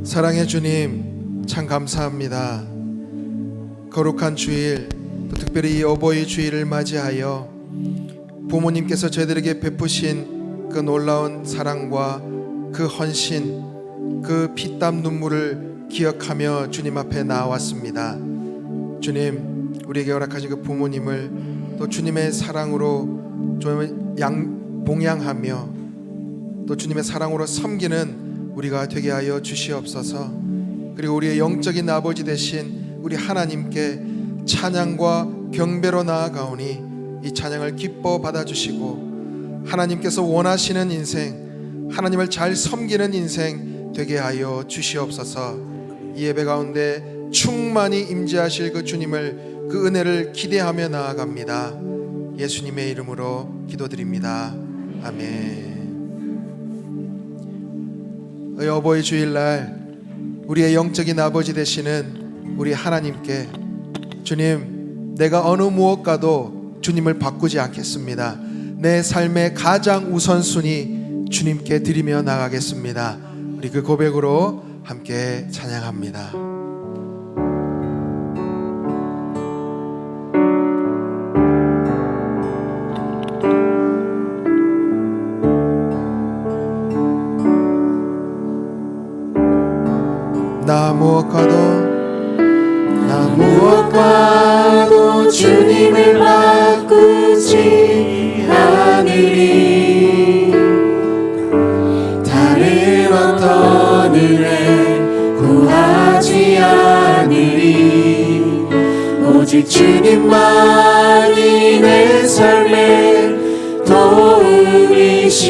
사랑의 주님, 참 감사합니다. 거룩한 주일, 또 특별히 이 어버이 주일을 맞이하여 부모님께서 저희들에게 베푸신 그 놀라운 사랑과 그 헌신, 그 피땀 눈물을 기억하며 주님 앞에 나왔습니다. 주님, 우리에게 허락하신 그 부모님을 또 주님의 사랑으로 좀 봉양하며 또 주님의 사랑으로 섬기는 우리가 되게 하여 주시옵소서. 그리고 우리의 영적인 아버지 되신 우리 하나님께 찬양과 경배로 나아가오니 이 찬양을 기뻐 받아주시고 하나님께서 원하시는 인생, 하나님을 잘 섬기는 인생 되게 하여 주시옵소서. 이 예배 가운데 충만히 임재하실 그 주님을, 그 은혜를 기대하며 나아갑니다. 예수님의 이름으로 기도드립니다. 아멘. 어버이 주일날 우리의 영적인 아버지 되시는 우리 하나님께, 주님, 내가 어느 무엇과도 주님을 바꾸지 않겠습니다. 내 삶의 가장 우선순위 주님께 드리며 나가겠습니다. 우리 그 고백으로 함께 찬양합니다. 나 무엇과도 주님을 바꾸지 않으리. 다른 어떤 은혜 구하지 않으리. 오직 주님만이 내 삶의 도움이시니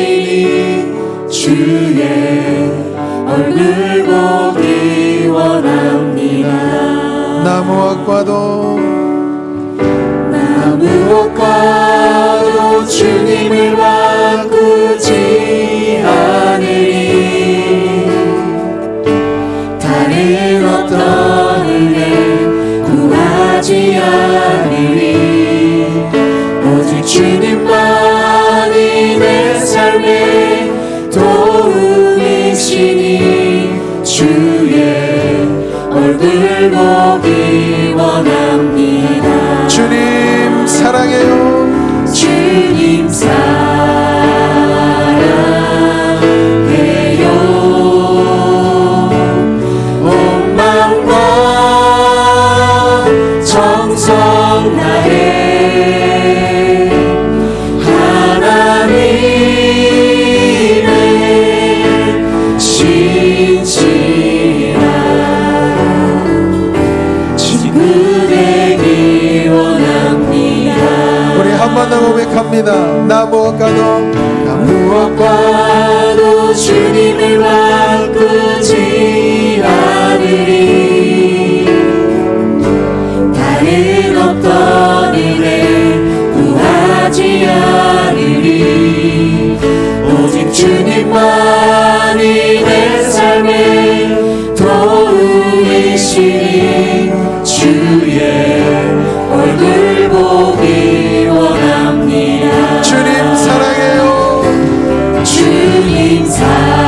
주의 얼굴 보기 원합니다. 나 무엇과도 주님을 바꾸지 않으리. 다른 어떤 은혜 구하지 않으리. 오직 주님만이 내 삶의 도움이시니 주의 얼굴 보기 원합니다. 주님 사랑해요. 주님 사랑해요. 온 마음과 정성 다해 하나님을 신실한 친구 되기 원합니다. 우리 한 번 더 고백합니다. 나 무엇과도 주님을 바꾸지 않으리. 다른 어떤 은혜 구하지 않으리. 오직 주님만이 내 삶의 도움이시니 주의 얼굴 보기 원합니다. 주님 사랑해요. 주님 사랑해요.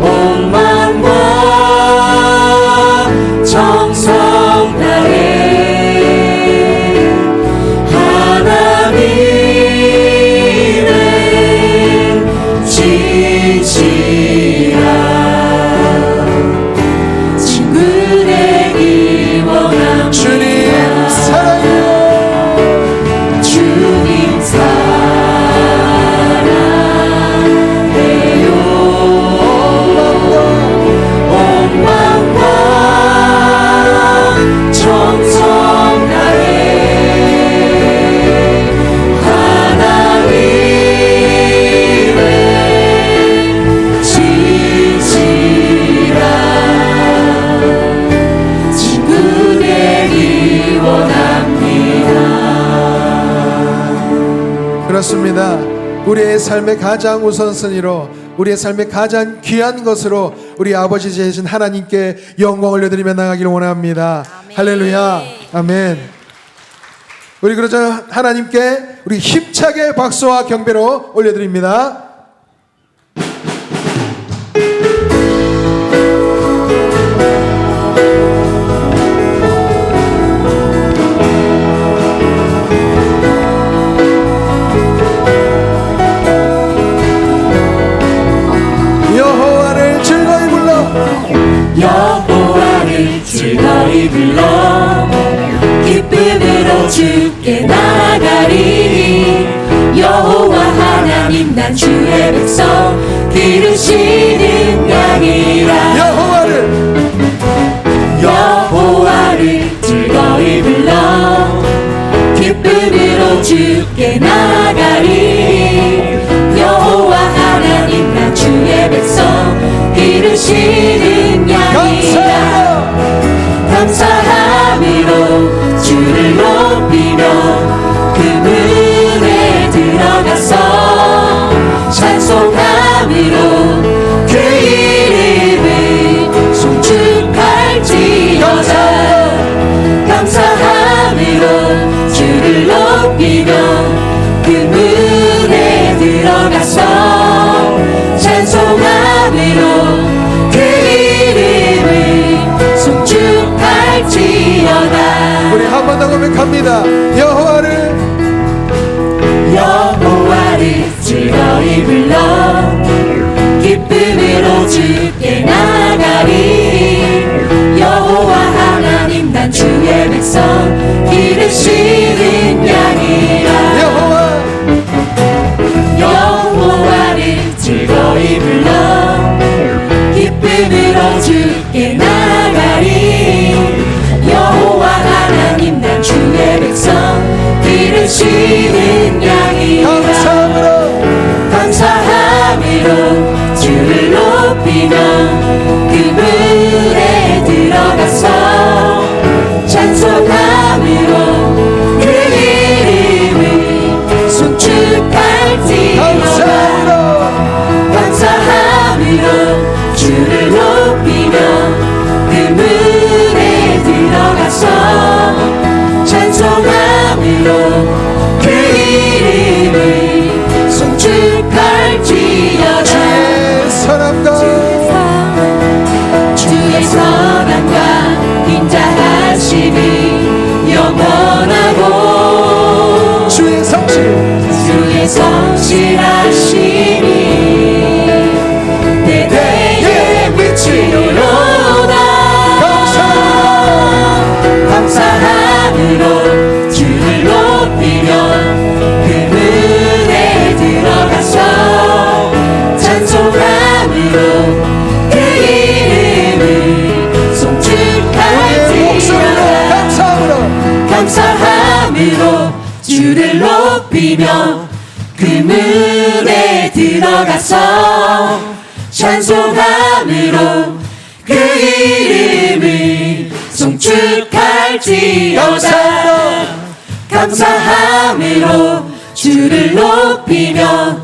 온 마음과 정성 다해 하나님의 진실한 친구 되기 원합니다. 주님 사랑해요. 주님 사랑해요. 온 마음과 정성 다해 하나님의 진실한 친구 되기 원합니다. 그렇습니다. 우리의 삶의 가장 우선순위로, 우리의 삶의 가장 귀한 것으로 우리 아버지 되신 하나님께 영광 올려드리며 나가기를 원합니다. 아멘. 할렐루야. 아멘. 우리 그러자 하나님께 우리 힘차게 박수와 경배로 올려드립니다. 여호와를 즐거이 불러 여호와를 즐거이 불러 기쁨으로 주께 나아가리니 여호와 하나님 난 주의 백성 기르시는 양이라 여호와를 즐거이 불러 기쁨으로 주께 나아가리니 여호와 하나님 난 주의 백성 기르시는 양이라 감사함으로 주를 높이며 그 문에 들어가서 찬송함으로 그 이름을 송축할지어다 감사함으로 주를 높이며 그 문에 들어가서 찬송함으로 그 이름을 송축할지어다 우리 한 번 더 고백합니다. 여호와를 즐거이 불러 기쁨으로 주께 나아가리 여호와 하나님 난 주의 백성 기르시는 양이라 여호와를 즐거이 불러 기쁨으로 주께 나아가리 여호와 하나님 난 주의 백성 기르시는 양이라 감사함으로 주를 높이며 그 문에 들어가서 찬송함으로 그 이름을 송축할지어다 감사함으로 주를 높이며 그 문에 들어가서 찬송함으로 그 이름을 송축할지어다 주의 선함과 인자하심이 영원하고 주의 성실하심이 대대에 미치리로다 감사함으로 주를 높이며 그 문에 들어가서 찬송함으로 그 이름을 송축할지어다 감사함으로 주를 높이며 그 문에 들어가서 찬송함으로 그 이름을 송축할지어다 감사함으로 주를 높이며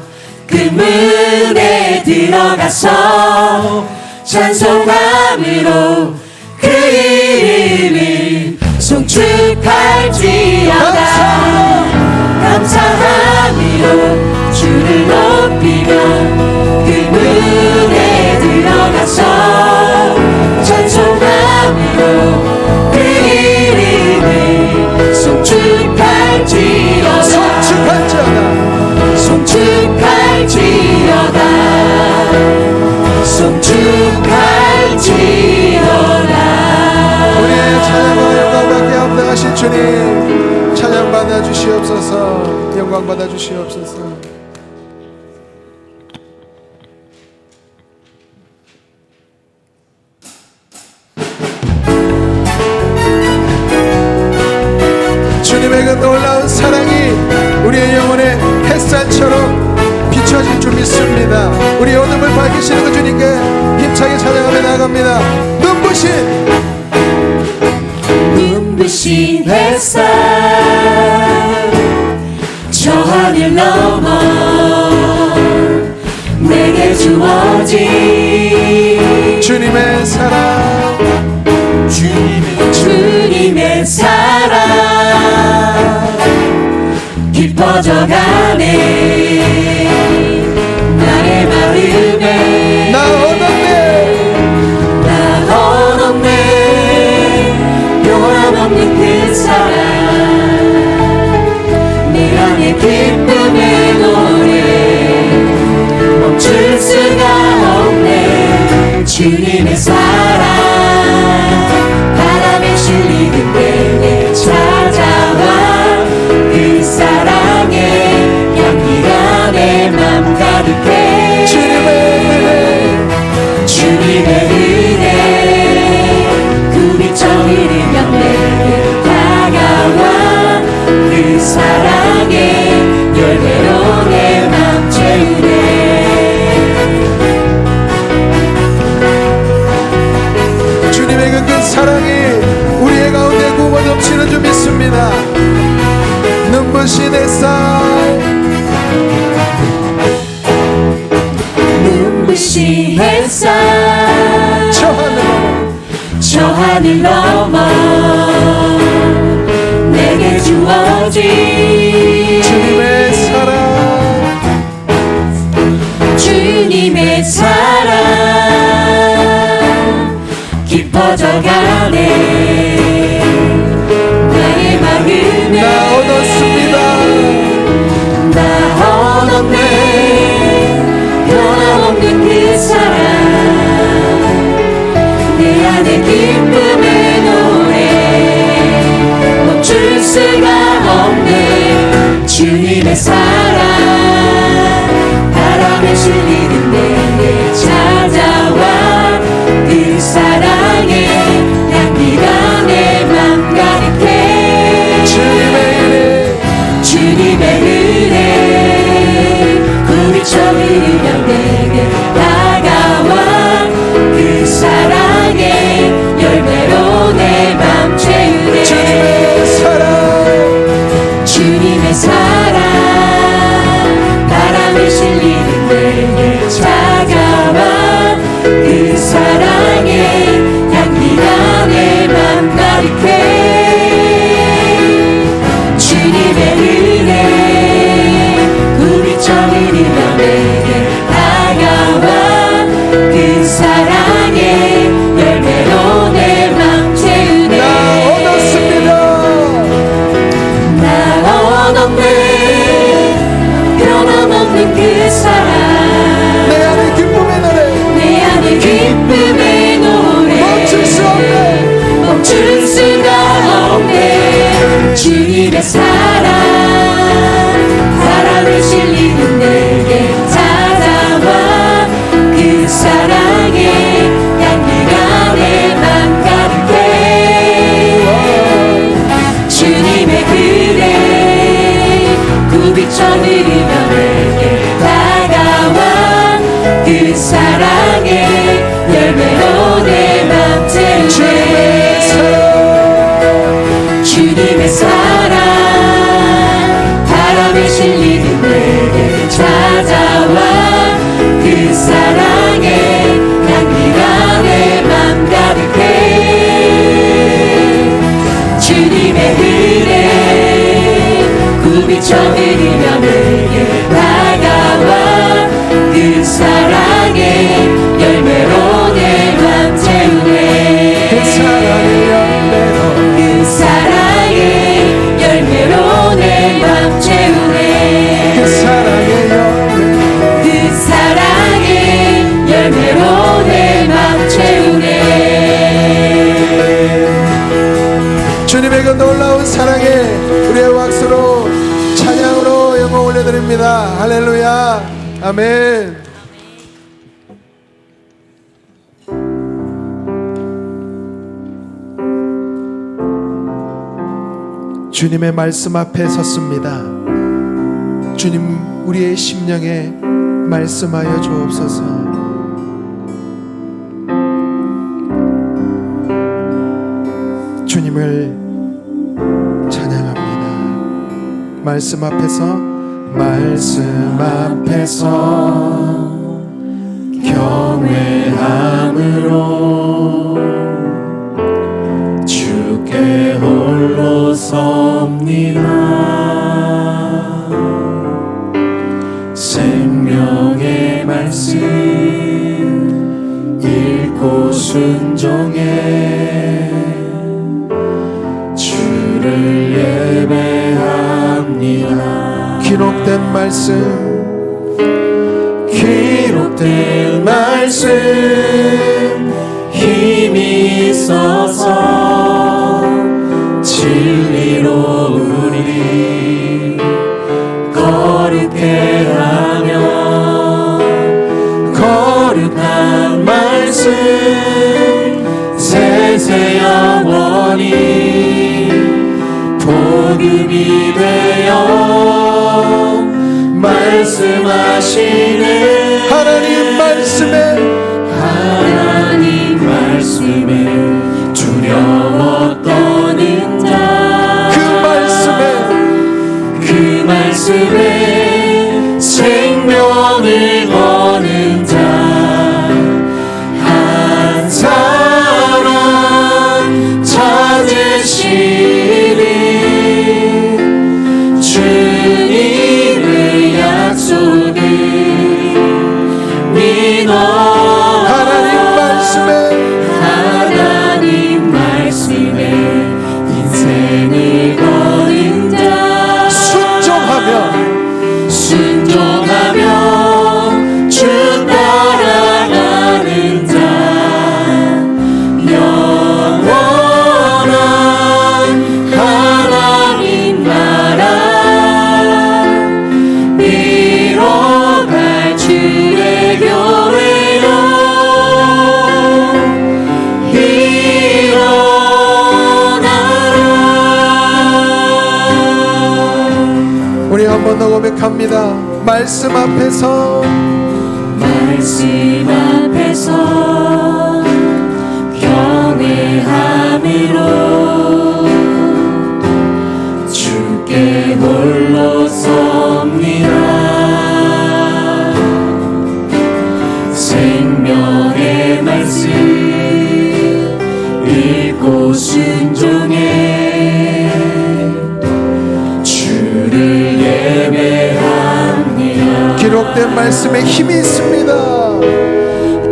그 문에 들어가서 찬송함으로 그 이름을 송축할지어다 감사함으로 주를 높이며 그 문에 들어가서 찬송함으로 그 이름을 송축할지어다 송축할지어다 우리의 찬양과 영광 받게 합당하신 주님 찬양 받아 주시옵소서. 영광 받아 주시옵소서. 주님의 그 놀라운 사랑이 우리의 영혼에 햇살처럼 비춰질 줄 믿습니다. 우리 어둠을 밝히시는 그 주님께 힘차게 찬양하며 나아갑니다. 눈부신 햇살 저 하늘 넘어 내게 주어진 주님의 사랑 주님의 사랑 깊어져가네. 나의 마음에 나 얻었네. 변함없는 그 사랑, 내 안에 기쁨의 노래 멈출 수가 없네. 주님의 사랑 바람에 실리는 내게 찾아와. 그 사랑에 향기가 내 맘 가득해. 주님의 은혜 굽이쳐 흐르며 내게 다가와. 그 사랑에 열매로 내 맘 채우네. 주님의 그 사랑이 우리의 가운데 구워 넘치는 줄 믿습니다. 눈부신 햇살, 눈부신 햇살 저 하늘 저 하늘 넘어 내게 주어진 주님의 사랑, 주님의 사랑 깊어져가네. 나의 마음에 나 얻었습니다. 나 얻었네. 변함없는 그 사랑, 내 안에 기쁨의 노래 멈출 수가 없네. 주님의 사랑 바람에 실리는 내게 찾아와. 그 사랑에 향기가 내 맘 가득해. 주님의 은혜 굽이쳐 흐르며 내게 다가와. 그 사랑에 열매로 내 맘 채우네. 주님의 사랑 바람에 실리는 내게 찾아와. 그 사랑에 향기가 내 맘 가득해. 주님의 은혜 굽이쳐 흐르며 내게 다가와. 그 사랑에 열매로 내 맘 채우네. 나 얻었네. 변함없는 그 사랑, 내 안에 기쁨의 노래 내 안에 기쁨의 노래 멈출 수가 없네. 주님의 사랑 바람에 실리는 내게 찾아와. 그 사랑에 향기가 내 맘 가득해. 주님의 은혜 굽이쳐 흐르며 내게 다가와. 그 사랑에 열매로 내 맘 채우네. 주님의 사랑 바람에 실리는 내게 찾아와. 그 사랑에 향기가 내 맘 가득해. 주님의 은혜 굽이쳐 흐르며 내게 다가와. 그 사랑에 열매로 내 맘 채우네. 그 사랑에 열매로 내 맘 채우네. 그 사랑에 열매로 내 맘 채우네. 주님의 그 놀라운 사랑에 우리의 박수로 찬양으로 영광 올려드립니다. 할렐루야, 아멘. 주님의 말씀 앞에 섰습니다. 주님, 우리의 심령에 말씀하여 주옵소서. 주님을 찬양합니다. 말씀 앞에서 경외함으로 주께 홀로 섭니다. 순종해 주를 예배합니다. 기록된 말씀 힘이 있어서 진리로 우리 거룩해 하며 거룩한 말씀 세세 영원히 복음이 되어 말씀하시네. 하나님 말씀에 두려워 떠는 자 그 말씀에 생명을 거는 자 한 사람 찾으시리. 주님의 약속을 믿어 하나님 말씀에 인생을 거는 자 순종하며 주 따라가는 자 영원한 하나님 나라 이뤄갈 주의 교회여 일어나라. 우리 한 번 더 고백합니다. 말씀 앞에서 경외함으로 주께 홀로 섭니다. 생명의 말씀 읽고 순종해 주를 예배합니다. 기록된 말씀에 힘이 있습니다.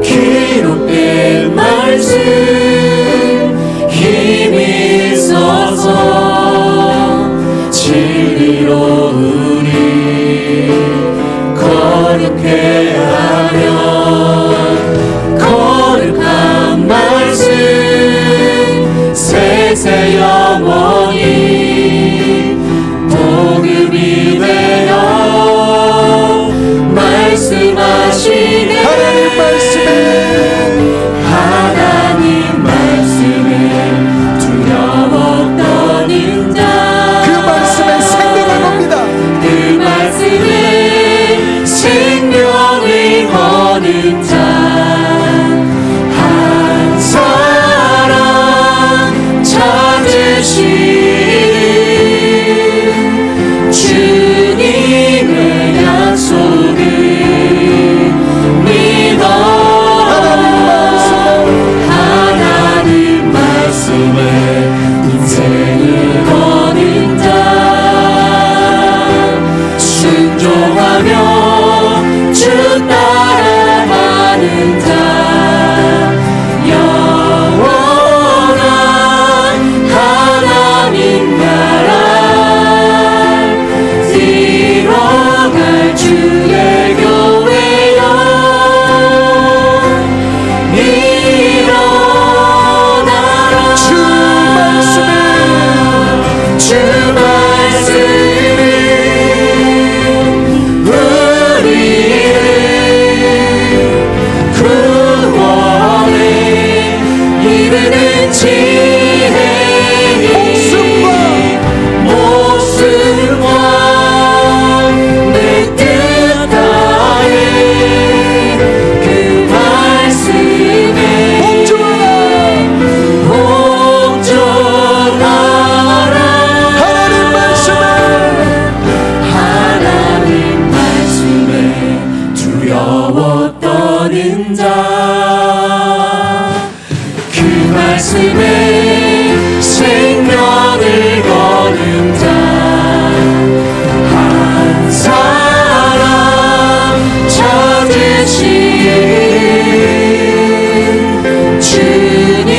기록된 말씀 힘이 있어서 진리로 우리 거룩해 하며 거룩한 말씀 세세 영원히 복음이 되어 말씀하시네. 하나님 말씀에 두려워 떠는 자 그 말씀에 생명을 겁니다. 그 말씀에 생명을 거는 자 한 사람 찾으시리. 주님의 약속을 믿어 하나님 말씀에 인생을 거는 자 순종하며 주 따라가는 자 영원한 하나님 나라 이뤄갈 주의 교회여 일어나라. 주 말씀이 우리를 구원에 이르는 지혜니 목숨과 내 뜻 다해 그 말씀에 복종하라. 하나님 말씀에 두려워 떠는 자 그 말씀에 생명을 거는 자 한 사람 찾으시리. 주님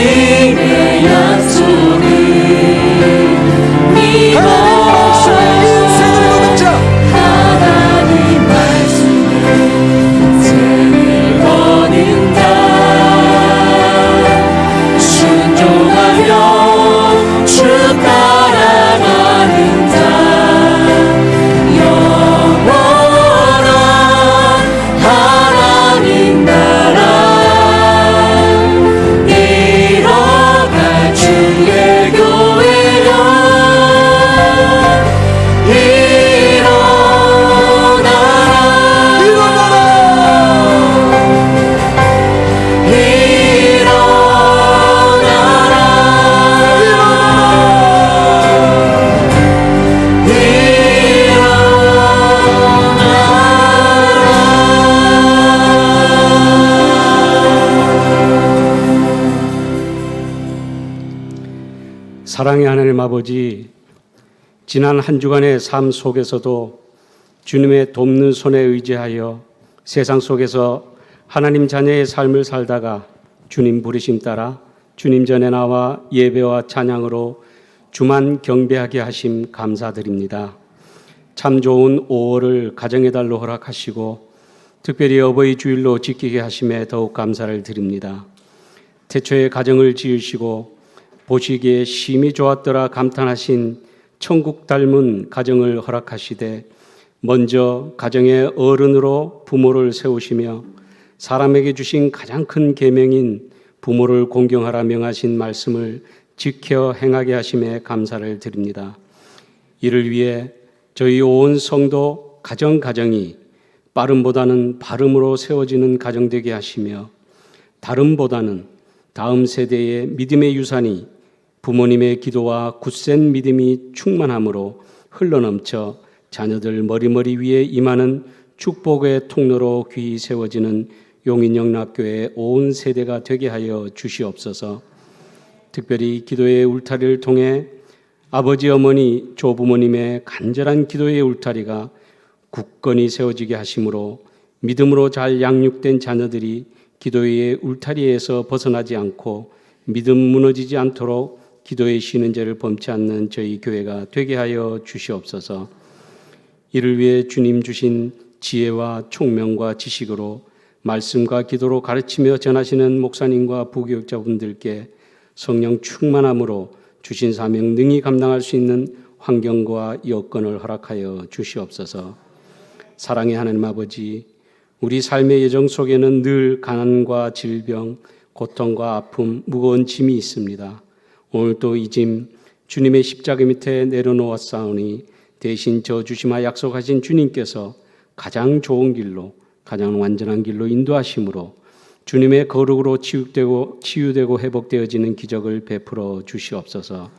사랑의 하나님 아버지, 지난 한 주간의 삶 속에서도 주님의 돕는 손에 의지하여 세상 속에서 하나님 자녀의 삶을 살다가 주님 부르심 따라 주님 전에 나와 예배와 찬양으로 주만 경배하게 하심 감사드립니다. 참 좋은 5월을 가정의 달로 허락하시고 특별히 어버이 주일로 지키게 하심에 더욱 감사를 드립니다. 태초에 가정을 지으시고 보시기에 심히 좋았더라 감탄하신 천국 닮은 가정을 허락하시되 먼저 가정의 어른으로 부모를 세우시며 사람에게 주신 가장 큰 계명인 부모를 공경하라 명하신 말씀을 지켜 행하게 하심에 감사를 드립니다. 이를 위해 저희 온 성도 가정이 빠름보다는 바름으로 세워지는 가정 되게 하시며 다름보다는 다음 세대의 믿음의 유산이 부모님의 기도와 굳센 믿음이 충만함으로 흘러넘쳐 자녀들 머리머리 위에 임하는 축복의 통로로 귀히 세워지는 용인영락교회 온 세대가 되게 하여 주시옵소서. 특별히 기도의 울타리를 통해 아버지 어머니 조부모님의 간절한 기도의 울타리가 굳건히 세워지게 하심으로 믿음으로 잘 양육된 자녀들이 기도의 울타리에서 벗어나지 않고 믿음 무너지지 않도록 기도에 쉬는 죄를 범치 않는 저희 교회가 되게 하여 주시옵소서. 이를 위해 주님 주신 지혜와 총명과 지식으로 말씀과 기도로 가르치며 전하시는 목사님과 부교육자분들께 성령 충만함으로 주신 사명 능히 감당할 수 있는 환경과 여건을 허락하여 주시옵소서. 사랑의 하나님 아버지, 우리 삶의 여정 속에는 늘 가난과 질병, 고통과 아픔, 무거운 짐이 있습니다. 오늘도 이 짐 주님의 십자가 밑에 내려놓았사오니 대신 저 주시마 약속하신 주님께서 가장 좋은 길로, 가장 완전한 길로 인도하심으로 주님의 거룩으로 치유되고 회복되어지는 기적을 베풀어 주시옵소서.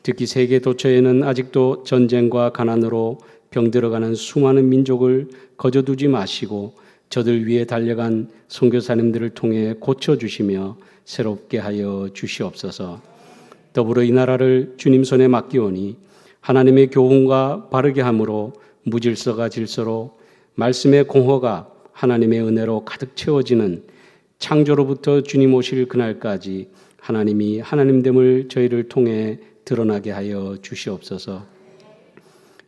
특히 세계 도처에는 아직도 전쟁과 가난으로 병들어가는 수많은 민족을 거저두지 마시고 저들 위에 달려간 선교사님들을 통해 고쳐주시며 새롭게 하여 주시옵소서. 더불어 이 나라를 주님 손에 맡기오니 하나님의 교훈과 바르게 함으로 무질서가 질서로 말씀의 공허가 하나님의 은혜로 가득 채워지는 창조로부터 주님 오실 그날까지 하나님이 하나님됨을 저희를 통해 드러나게 하여 주시옵소서.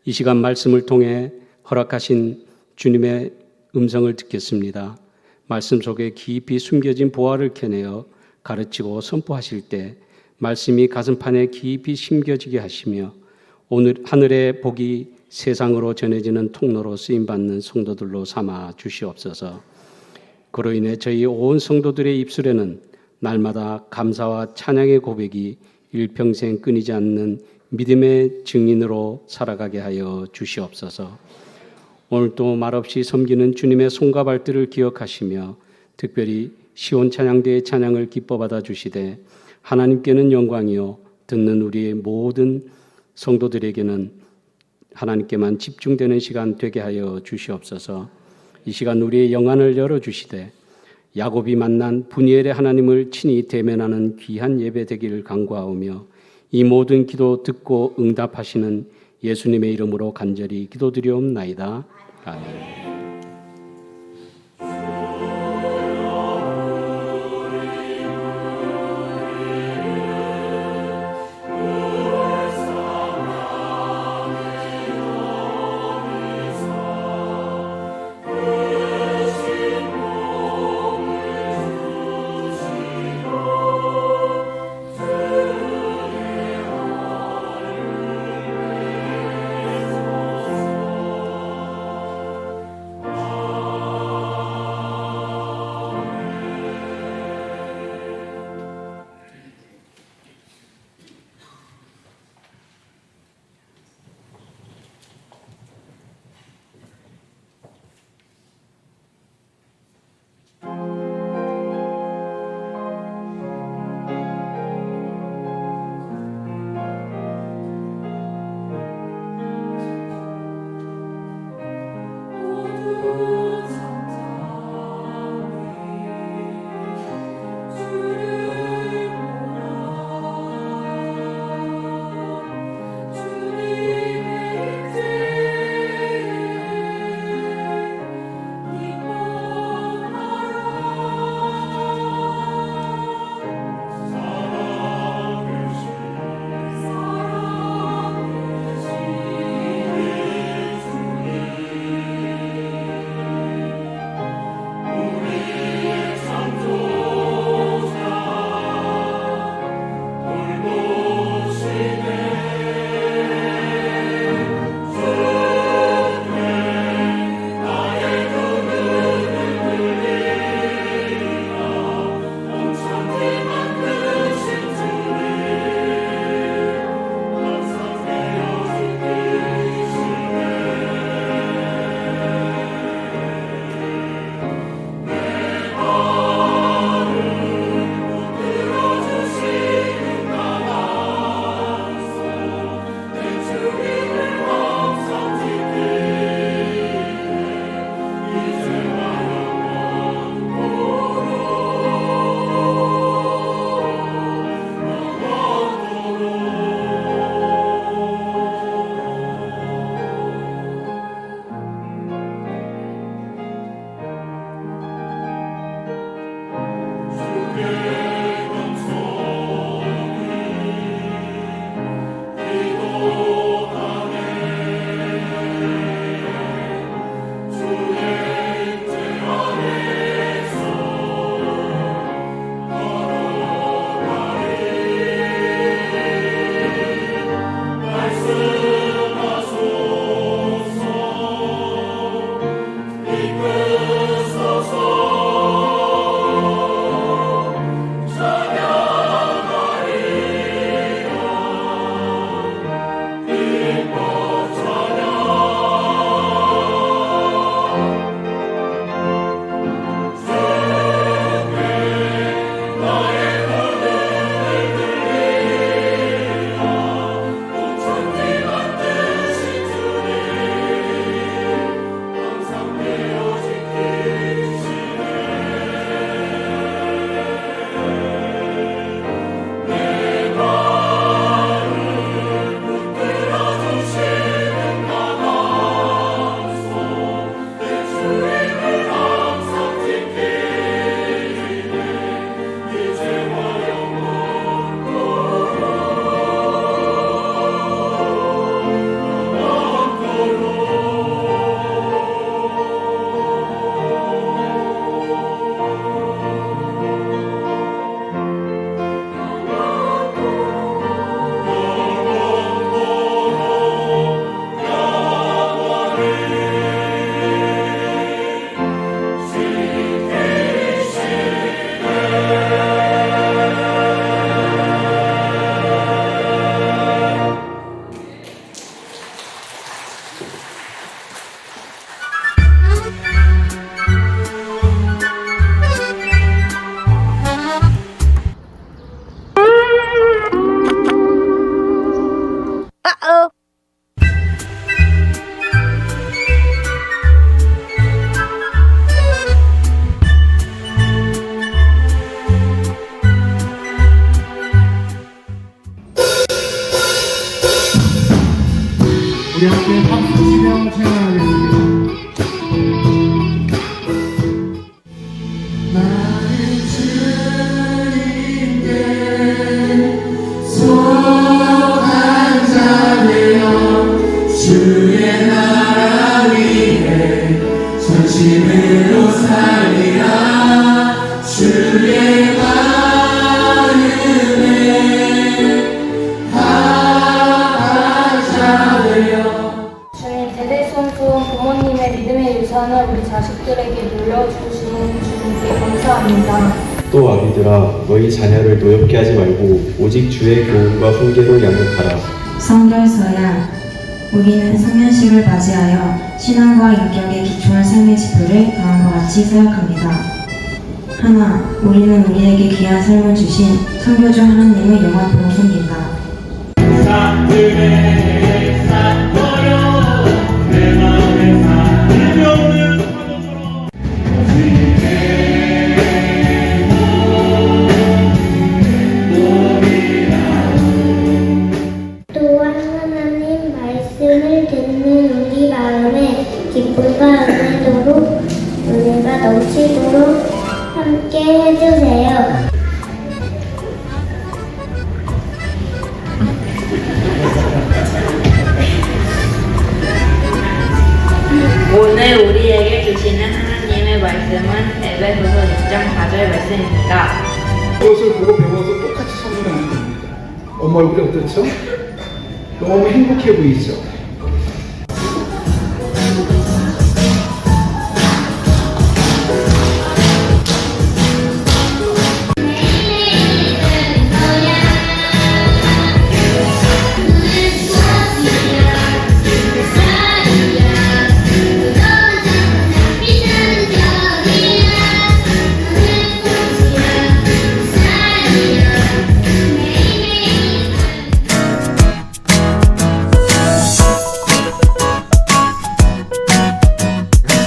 이 시간 말씀을 통해 허락하신 주님의 음성을 듣겠습니다. 말씀 속에 깊이 숨겨진 보화를 캐내어 가르치고 선포하실 때 말씀이 가슴판에 깊이 심겨지게 하시며 오늘 하늘의 복이 세상으로 전해지는 통로로 쓰임받는 성도들로 삼아 주시옵소서. 그로 인해 저희 온 성도들의 입술에는 날마다 감사와 찬양의 고백이 일평생 끊이지 않는 믿음의 증인으로 살아가게 하여 주시옵소서. 오늘도 말없이 섬기는 주님의 손과 발들을 기억하시며 특별히 시온 찬양대의 찬양을 기뻐 받아 주시되 하나님께는 영광이요 듣는 우리의 모든 성도들에게는 하나님께만 집중되는 시간 되게 하여 주시옵소서. 이 시간 우리의 영안을 열어주시되 야곱이 만난 분이엘의 하나님을 친히 대면하는 귀한 예배 되기를 간구하오며 이 모든 기도 듣고 응답하시는 예수님의 이름으로 간절히 기도드리옵나이다. 아멘. 진심으로 살리라 주의 마음에 다하자 되어. 주님, 대대손손 부모님의 믿음의 유산을 우리 자식들에게 물려주시는 주님께 감사합니다. 또 아비들아 너희 자녀를 노엽게 하지 말고 오직 주의 교훈과 훈계로 양육하라. 성결서야 우리는 성년식을 맞이하여 신앙과 인격에 기초한 삶의 지표를 다음과 같이 생각합니다. 하나, 우리는 우리에게 귀한 삶을 주신 창조주 하나님을 영원토록 섬긴다. 또한 하나님 말씀을 듣는 우리 마음에 기쁨과 은혜가 넘치도록 함께 해주세요. 오늘 우리에게 주시는 하나님의 말씀은 에베소서 6장 4절 말씀입니다. 그것을 보고 배워서 똑같이 성공하는 겁니다. 엄마 얼굴이 어떻죠? 너무 행복해 보이죠?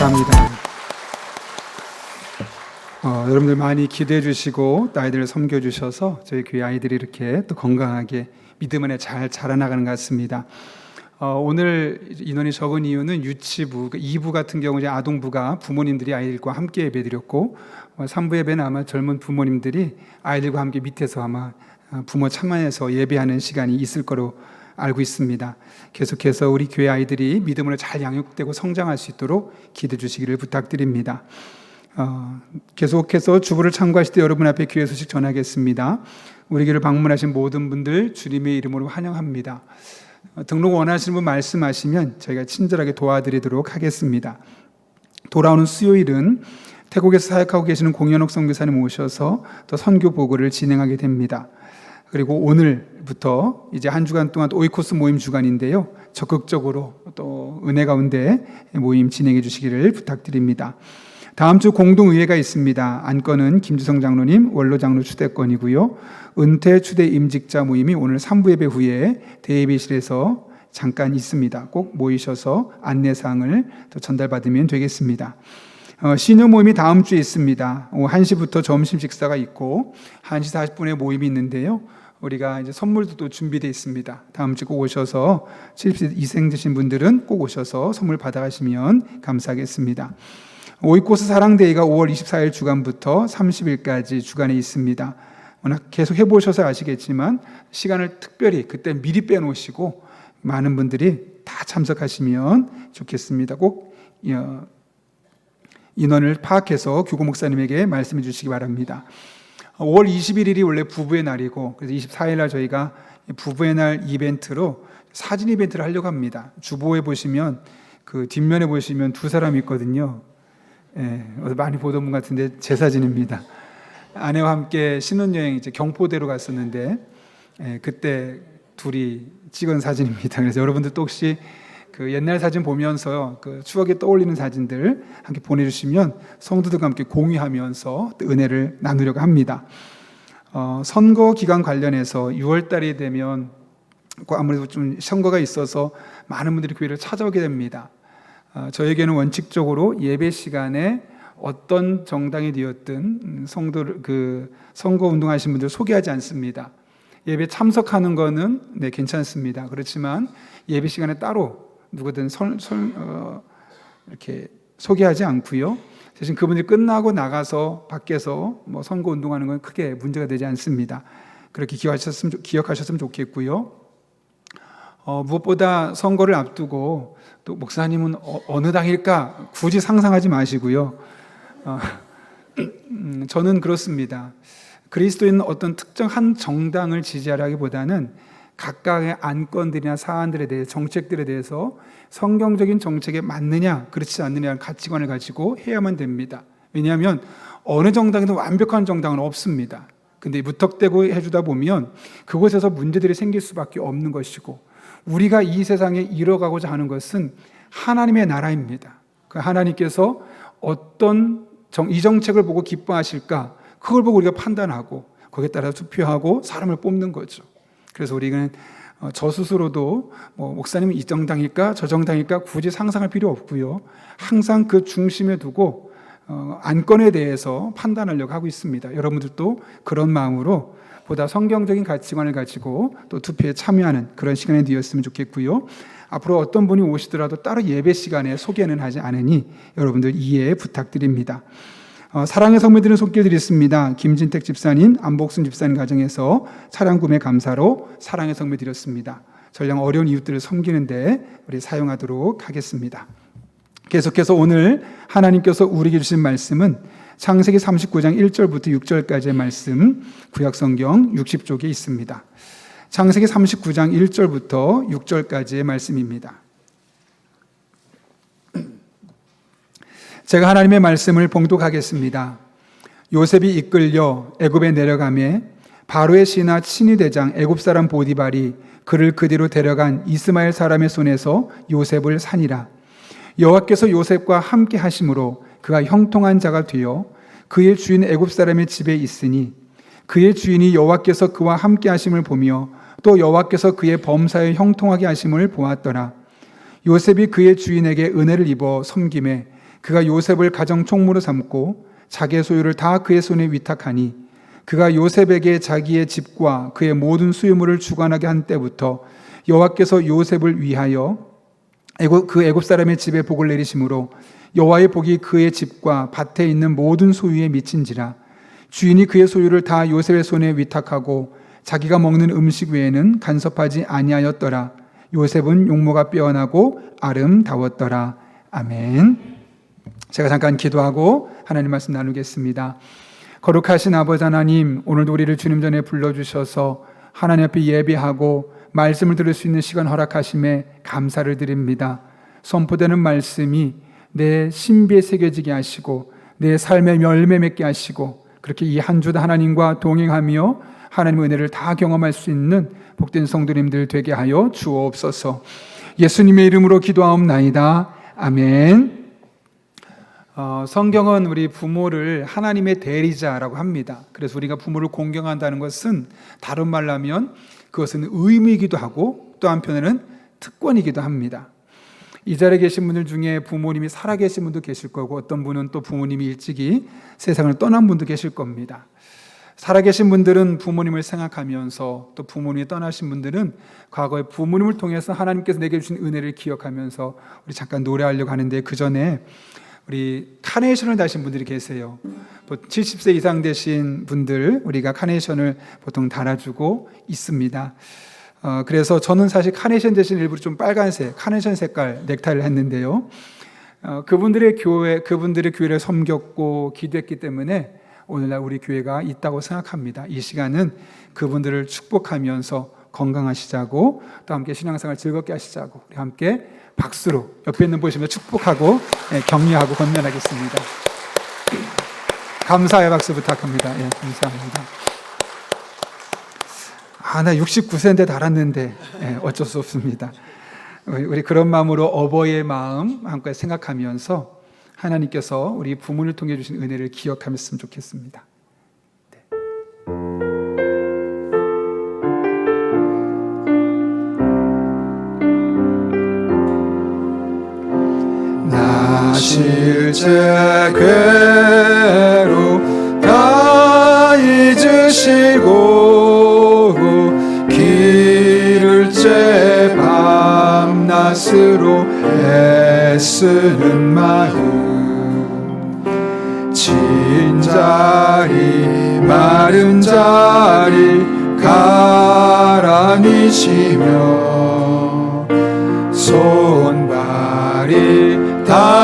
감사합니다. 여러분들 많이 기대해 주시고 또 아이들을 섬겨주셔서 저희 교회 아이들이 이렇게 또 건강하게 믿음 안에 잘 자라나가는 것 같습니다. 오늘 인원이 적은 이유는 유치부, 2부 같은 경우 이제 아동부가 부모님들이 아이들과 함께 예배드렸고 3부 예배는 아마 젊은 부모님들이 아이들과 함께 밑에서 아마 부모 참여해서 예배하는 시간이 있을 거로 알고 있습니다. 계속해서 우리 교회 아이들이 믿음으로 잘 양육되고 성장할 수 있도록 기도해 주시기를 부탁드립니다. 계속해서 주부를 참고하실 때 여러분 앞에 귀의 소식 전하겠습니다. 우리 교회를 방문하신 모든 분들 주님의 이름으로 환영합니다. 등록 원하시는 분 말씀하시면 저희가 친절하게 도와드리도록 하겠습니다. 돌아오는 수요일은 태국에서 사역하고 계시는 공연옥 선교사님 모셔서 또 선교 보고를 진행하게 됩니다. 그리고 오늘부터 이제 한 주간 동안 오이코스 모임 주간인데요. 적극적으로 또 은혜 가운데 모임 진행해 주시기를 부탁드립니다. 다음 주 공동의회가 있습니다. 안건은 김주성 장로님, 원로 장로 추대권이고요. 은퇴 추대 임직자 모임이 오늘 3부 예배 후에 대예배실에서 잠깐 있습니다. 꼭 모이셔서 안내사항을 또 전달받으면 되겠습니다. 시녀 모임이 다음 주에 있습니다. 오후 1시부터 점심 식사가 있고 1시 40분에 모임이 있는데요. 우리가 이제 선물도 또 준비되어 있습니다. 다음 주에 꼭 오셔서 70세 이생 되신 분들은 꼭 오셔서 선물 받아가시면 감사하겠습니다. 오이코스 사랑데이가 5월 24일 주간부터 30일까지 주간에 있습니다. 워낙 계속 해보셔서 아시겠지만 시간을 특별히 그때 미리 빼놓으시고 많은 분들이 다 참석하시면 좋겠습니다. 꼭 인원을 파악해서 규고 목사님에게 말씀해 주시기 바랍니다. 5월 21일이 원래 부부의 날이고 그래서 24일 날 저희가 부부의 날 이벤트로 사진 이벤트를 하려고 합니다. 주보에 보시면 그 뒷면에 보시면 두 사람이 있거든요. 많이 보던 분 같은데 제 사진입니다. 아내와 함께 신혼여행 이제 경포대로 갔었는데 그때 둘이 찍은 사진입니다. 그래서 여러분들도 혹시 그 옛날 사진 보면서 그 추억에 떠올리는 사진들 함께 보내주시면 성도들과 함께 공유하면서 은혜를 나누려고 합니다. 선거 기간 관련해서 6월 달이 되면 아무래도 좀 선거가 있어서 많은 분들이 교회를 찾아오게 됩니다. 저에게는 원칙적으로 예배 시간에 어떤 정당이 되었든 성도를 선거 운동하신 분들 소개하지 않습니다. 예배 참석하는 거는 괜찮습니다. 그렇지만 예배 시간에 따로 누구든 이렇게 소개하지 않고요. 대신 그분들이 끝나고 나가서 밖에서 뭐 선거 운동하는 건 크게 문제가 되지 않습니다. 그렇게 기억하셨으면 좋겠고요. 무엇보다 선거를 앞두고 또 목사님은 어느 당일까 굳이 상상하지 마시고요. 저는 그렇습니다. 그리스도인은 어떤 특정 한 정당을 지지하라기보다는 각각의 안건들이나 사안들에 대해 정책들에 대해서 성경적인 정책에 맞느냐 그렇지 않느냐는 가치관을 가지고 해야만 됩니다. 왜냐하면 어느 정당에도 완벽한 정당은 없습니다. 근데 무턱대고 해주다 보면 그곳에서 문제들이 생길 수밖에 없는 것이고, 우리가 이 세상에 이뤄가고자 하는 것은 하나님의 나라입니다. 그 하나님께서 어떤 이 정책을 보고 기뻐하실까, 그걸 보고 우리가 판단하고 거기에 따라 투표하고 사람을 뽑는 거죠. 그래서 우리는 저 스스로도 목사님은 이 정당일까 저 정당일까 굳이 상상할 필요 없고요. 항상 그 중심에 두고 안건에 대해서 판단하려고 하고 있습니다. 여러분들도 그런 마음으로 보다 성경적인 가치관을 가지고 또 투표에 참여하는 그런 시간이 되었으면 좋겠고요. 앞으로 어떤 분이 오시더라도 따로 예배 시간에 소개는 하지 않으니 여러분들 이해 부탁드립니다. 사랑의 성도들은 손길 드렸습니다. 김진택 집사님, 안복순 집사님 가정에서 차량 구매 감사로 사랑의 성도 드렸습니다. 전량 어려운 이웃들을 섬기는데 우리 사용하도록 하겠습니다. 계속해서 오늘 하나님께서 우리에게 주신 말씀은 창세기 39장 1절부터 6절까지의 말씀, 구약성경 60쪽에 있습니다. 창세기 39장 1절부터 6절까지의 말씀입니다. 제가 하나님의 말씀을 봉독하겠습니다. 요셉이 이끌려 애굽에 내려가매 바로의 신하 친위 대장 애굽 사람 보디발이 그를 그대로 데려간 이스마엘 사람의 손에서 요셉을 산이라. 여호와께서 요셉과 함께 하심으로 그가 형통한 자가 되어 그의 주인 애굽 사람의 집에 있으니 그의 주인이 여호와께서 그와 함께 하심을 보며 또 여호와께서 그의 범사에 형통하게 하심을 보았더라. 요셉이 그의 주인에게 은혜를 입어 섬김에 그가 요셉을 가정 총무로 삼고 자기의 소유를 다 그의 손에 위탁하니 그가 요셉에게 자기의 집과 그의 모든 수유물을 주관하게 한 때부터 여호와께서 요셉을 위하여 그 애굽 사람의 집에 복을 내리심으로 여호와의 복이 그의 집과 밭에 있는 모든 소유에 미친지라. 주인이 그의 소유를 다 요셉의 손에 위탁하고 자기가 먹는 음식 외에는 간섭하지 아니하였더라. 요셉은 용모가 빼어나고 아름다웠더라. 아멘. 제가 잠깐 기도하고 하나님 말씀 나누겠습니다. 거룩하신 아버지 하나님, 오늘도 우리를 주님 전에 불러주셔서 하나님 앞에 예배하고 말씀을 들을 수 있는 시간 허락하심에 감사를 드립니다. 선포되는 말씀이 내 신비에 새겨지게 하시고 내 삶의 열매 맺게 하시고 그렇게 이 한 주도 하나님과 동행하며 하나님의 은혜를 다 경험할 수 있는 복된 성도님들 되게 하여 주옵소서. 예수님의 이름으로 기도하옵나이다. 아멘. 성경은 우리 부모를 하나님의 대리자라고 합니다. 그래서 우리가 부모를 공경한다는 것은 다른 말로 하면 그것은 의무이기도 하고 또 한편에는 특권이기도 합니다. 이 자리에 계신 분들 중에 부모님이 살아계신 분도 계실 거고 어떤 분은 또 부모님이 일찍이 세상을 떠난 분도 계실 겁니다. 살아계신 분들은 부모님을 생각하면서 또 부모님이 떠나신 분들은 과거에 부모님을 통해서 하나님께서 내게 주신 은혜를 기억하면서 우리 잠깐 노래하려고 하는데 그 전에 우리 카네이션을 다신 분들이 계세요. 70세 이상 되신 분들 우리가 카네이션을 보통 달아주고 있습니다. 그래서 저는 사실 카네이션 대신 일부러 좀 빨간색 카네이션 색깔 넥타이를 했는데요. 그분들의 교회를 섬겼고 기도했기 때문에 오늘날 우리 교회가 있다고 생각합니다. 이 시간은 그분들을 축복하면서 건강하시자고 또 함께 신앙생활 즐겁게 하시자고 우리 함께 박수로 옆에 있는 보시면 축복하고 격려하고 건면하겠습니다. 감사의 박수 부탁합니다. 감사합니다. 나 69세인데 달았는데 어쩔 수 없습니다. 우리 그런 마음으로 어버이의 마음 함께 생각하면서 하나님께서 우리 부모를 통해 주신 은혜를 기억하셨으면 좋겠습니다. 나 실제 괴로 다 잊으시고 길을째 밤낮으로 애쓰는 마음 진 자리 마른 자리 가라니시며 손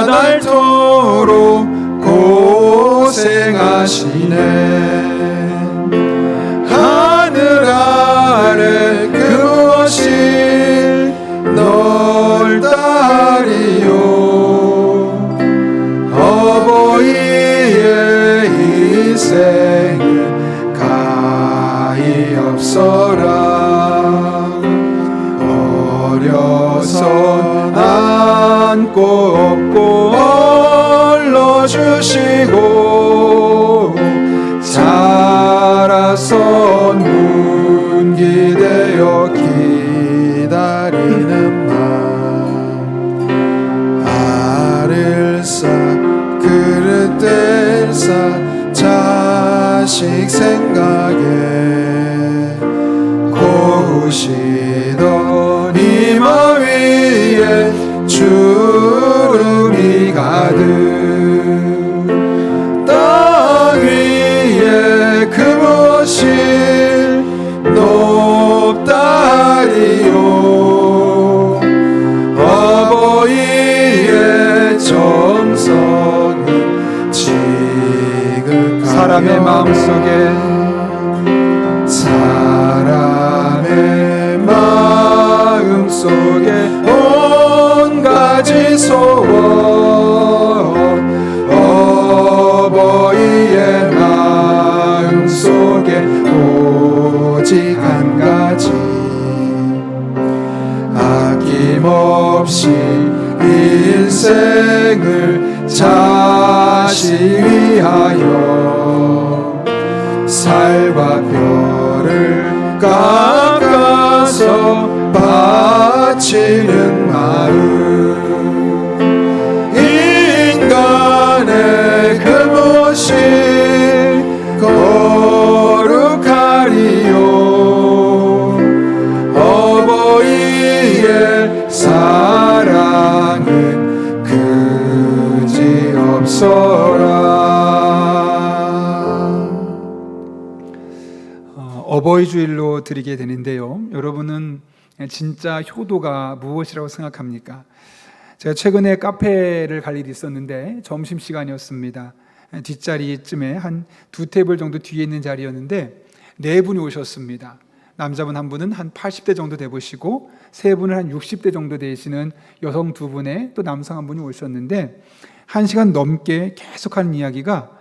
나날토록 고생하시네. 하늘 아래 그 무엇이 넓다리요. 어버이의 희생은 가히 없어라. 어려서 안고 업고 얼러주시고 자라서 문기되어 기다리는 마음. 알을 싸 그릇들 싸 자식 생각에 고우시던 이마 위에 주름이 가득 땅 위에 그 무엇이 높다리요. 어버이의 정성은 지극하여 사람의 마음속에 사람의 마음속에 온 가지 소원 어버이의 마음속에 오직 한 가지 아낌없이 인생을 자식 위하여 살과 별을 깎아서 바치는 마음. 인간의 그 무엇이 거룩하리요. 어버이의 사랑은 그지없어라. 어버이 주일로 드리게 되는데요. 여러분은 진짜 효도가 무엇이라고 생각합니까? 제가 최근에 카페를 갈 일이 있었는데 점심시간이었습니다. 뒷자리쯤에 한 두 테이블 정도 뒤에 있는 자리였는데 네 분이 오셨습니다. 남자분 한 분은 한 80대 정도 돼 보시고 세 분은 한 60대 정도 되시는 여성 두 분에 또 남성 한 분이 오셨는데 1시간 넘게 계속하는 이야기가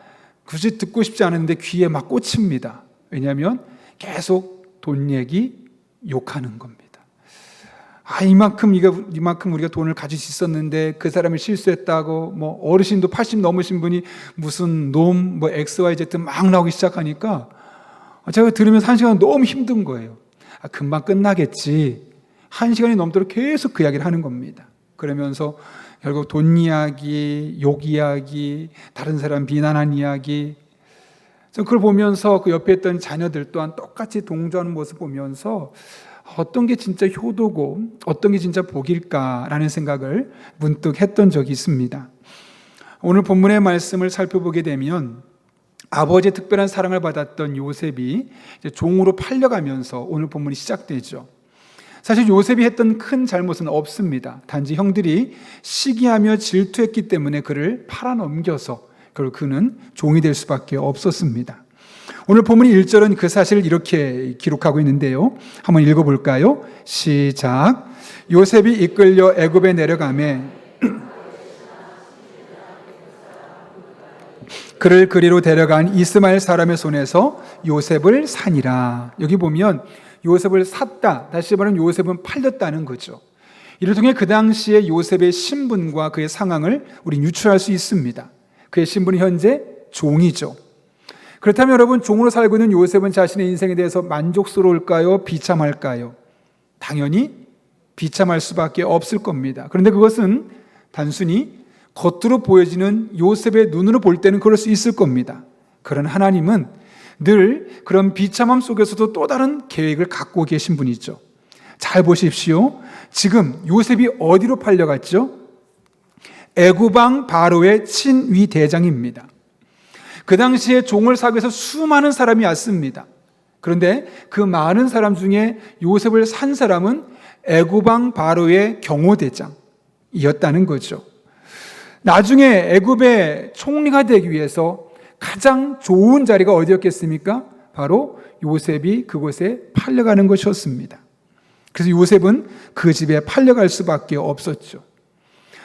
굳이 듣고 싶지 않은데 귀에 막 꽂힙니다. 왜냐하면 계속 돈 얘기, 욕하는 겁니다. 이만큼 우리가 돈을 가질 수 있었는데 그 사람이 실수했다고, 뭐 어르신도 80 넘으신 분이 무슨 놈, 뭐 XYZ 막 나오기 시작하니까 제가 들으면서 1시간 너무 힘든 거예요. 금방 끝나겠지. 1시간이 넘도록 계속 그 이야기를 하는 겁니다. 그러면서 결국 돈 이야기, 욕 이야기, 다른 사람 비난한 이야기. 그걸 보면서 그 옆에 있던 자녀들 또한 똑같이 동조하는 모습 보면서 어떤 게 진짜 효도고 어떤 게 진짜 복일까라는 생각을 문득 했던 적이 있습니다. 오늘 본문의 말씀을 살펴보게 되면 아버지의 특별한 사랑을 받았던 요셉이 이제 종으로 팔려가면서 오늘 본문이 시작되죠. 사실 요셉이 했던 큰 잘못은 없습니다. 단지 형들이 시기하며 질투했기 때문에 그를 팔아넘겨서 결국 그는 종이 될 수밖에 없었습니다. 오늘 본문 1절은 그 사실을 이렇게 기록하고 있는데요. 한번 읽어볼까요? 시작. 요셉이 이끌려 애굽에 내려가매 그를 그리로 데려간 이스마엘 사람의 손에서 요셉을 사니라. 여기 보면 요셉을 샀다, 다시 말하면 요셉은 팔렸다는 거죠. 이를 통해 그 당시에 요셉의 신분과 그의 상황을 우리 유추할 수 있습니다. 그의 신분은 현재 종이죠. 그렇다면 여러분, 종으로 살고 있는 요셉은 자신의 인생에 대해서 만족스러울까요? 비참할까요? 당연히 비참할 수밖에 없을 겁니다. 그런데 그것은 단순히 겉으로 보여지는 요셉의 눈으로 볼 때는 그럴 수 있을 겁니다. 그러나 하나님은 늘 그런 비참함 속에서도 또 다른 계획을 갖고 계신 분이죠. 잘 보십시오. 지금 요셉이 어디로 팔려갔죠? 애굽 왕 바로의 친위 대장입니다. 그 당시에 종을 사기 위해서 수많은 사람이 왔습니다. 그런데 그 많은 사람 중에 요셉을 산 사람은 애굽 왕 바로의 경호대장이었다는 거죠. 나중에 애굽의 총리가 되기 위해서 가장 좋은 자리가 어디였겠습니까? 바로 요셉이 그곳에 팔려가는 것이었습니다. 그래서 요셉은 그 집에 팔려갈 수밖에 없었죠.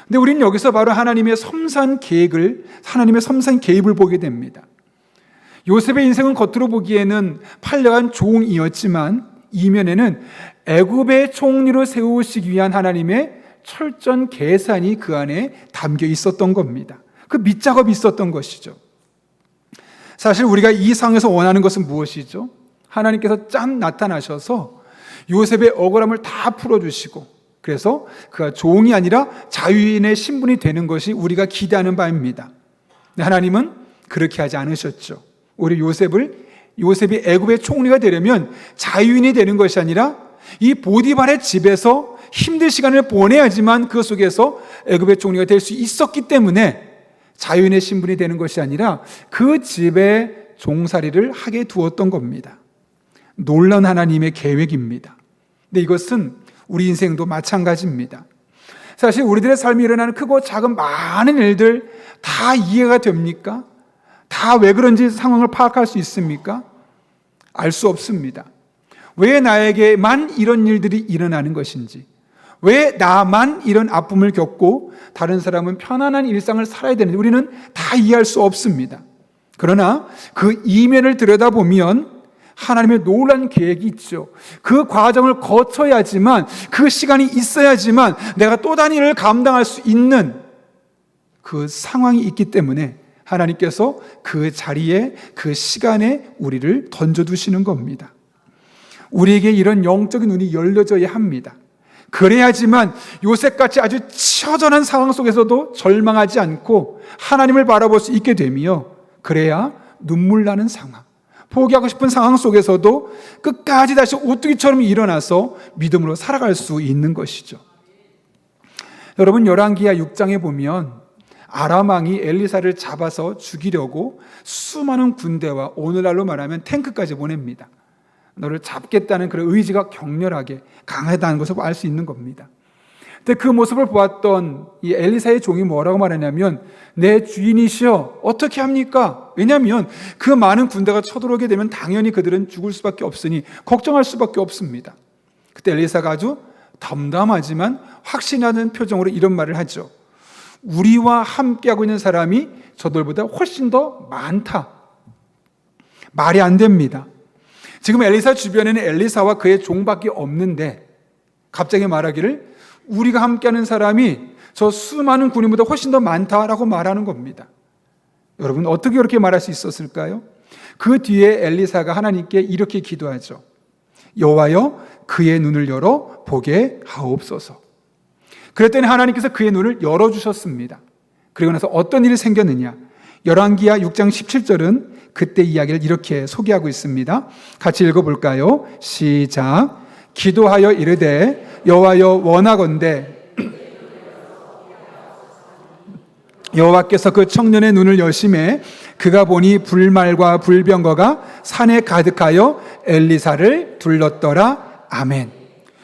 근데 우리는 여기서 바로 하나님의 섬세한 계획을, 하나님의 섬세한 개입을 보게 됩니다. 요셉의 인생은 겉으로 보기에는 팔려간 종이었지만 이면에는 애굽의 총리로 세우시기 위한 하나님의 철저한 계산이 그 안에 담겨 있었던 겁니다. 그 밑작업이 있었던 것이죠. 사실 우리가 이 상황에서 원하는 것은 무엇이죠? 하나님께서 짠 나타나셔서 요셉의 억울함을 다 풀어주시고, 그래서 그가 종이 아니라 자유인의 신분이 되는 것이 우리가 기대하는 바입니다. 하나님은 그렇게 하지 않으셨죠. 오히려 요셉이 애굽의 총리가 되려면 자유인이 되는 것이 아니라 이 보디발의 집에서 힘든 시간을 보내야지만 그 속에서 애굽의 총리가 될 수 있었기 때문에 자유인의 신분이 되는 것이 아니라 그 집에 종살이를 하게 두었던 겁니다. 놀라운 하나님의 계획입니다. 근데 이것은 우리 인생도 마찬가지입니다. 사실 우리들의 삶에 일어나는 크고 작은 많은 일들 다 이해가 됩니까? 다 왜 그런지 상황을 파악할 수 있습니까? 알 수 없습니다. 왜 나에게만 이런 일들이 일어나는 것인지, 왜 나만 이런 아픔을 겪고 다른 사람은 편안한 일상을 살아야 되는지 우리는 다 이해할 수 없습니다. 그러나 그 이면을 들여다보면 하나님의 놀라운 계획이 있죠. 그 과정을 거쳐야지만, 그 시간이 있어야지만 내가 또 다른 일을 감당할 수 있는 그 상황이 있기 때문에 하나님께서 그 자리에, 그 시간에 우리를 던져두시는 겁니다. 우리에게 이런 영적인 눈이 열려져야 합니다. 그래야지만 요셉같이 아주 처절한 상황 속에서도 절망하지 않고 하나님을 바라볼 수 있게 되며, 그래야 눈물 나는 상황, 포기하고 싶은 상황 속에서도 끝까지 다시 오뚜기처럼 일어나서 믿음으로 살아갈 수 있는 것이죠. 여러분, 열왕기하 6장에 보면 아람 왕이 엘리사를 잡아서 죽이려고 수많은 군대와 오늘날로 말하면 탱크까지 보냅니다. 너를 잡겠다는 그런 의지가 격렬하게 강하다는 것을 알 수 있는 겁니다. 근데 그 모습을 보았던 이 엘리사의 종이 뭐라고 말하냐면, 내 주인이시여 어떻게 합니까? 왜냐하면 그 많은 군대가 쳐들어오게 되면 당연히 그들은 죽을 수밖에 없으니 걱정할 수밖에 없습니다. 그때 엘리사가 아주 담담하지만 확신하는 표정으로 이런 말을 하죠. 우리와 함께하고 있는 사람이 저들보다 훨씬 더 많다. 말이 안 됩니다. 지금 엘리사 주변에는 엘리사와 그의 종밖에 없는데 갑자기 말하기를 우리가 함께하는 사람이 저 수많은 군인보다 훨씬 더 많다라고 말하는 겁니다. 여러분, 어떻게 그렇게 말할 수 있었을까요? 그 뒤에 엘리사가 하나님께 이렇게 기도하죠. 여호와여, 그의 눈을 열어 보게 하옵소서. 그랬더니 하나님께서 그의 눈을 열어주셨습니다. 그리고 나서 어떤 일이 생겼느냐? 열왕기하 6장 17절은 그때 이야기를 이렇게 소개하고 있습니다. 같이 읽어볼까요? 시작. 기도하여 이르되 여호와여 원하건대 여호와께서 그 청년의 눈을 여심해 그가 보니 불말과 불병거가 산에 가득하여 엘리사를 둘렀더라. 아멘.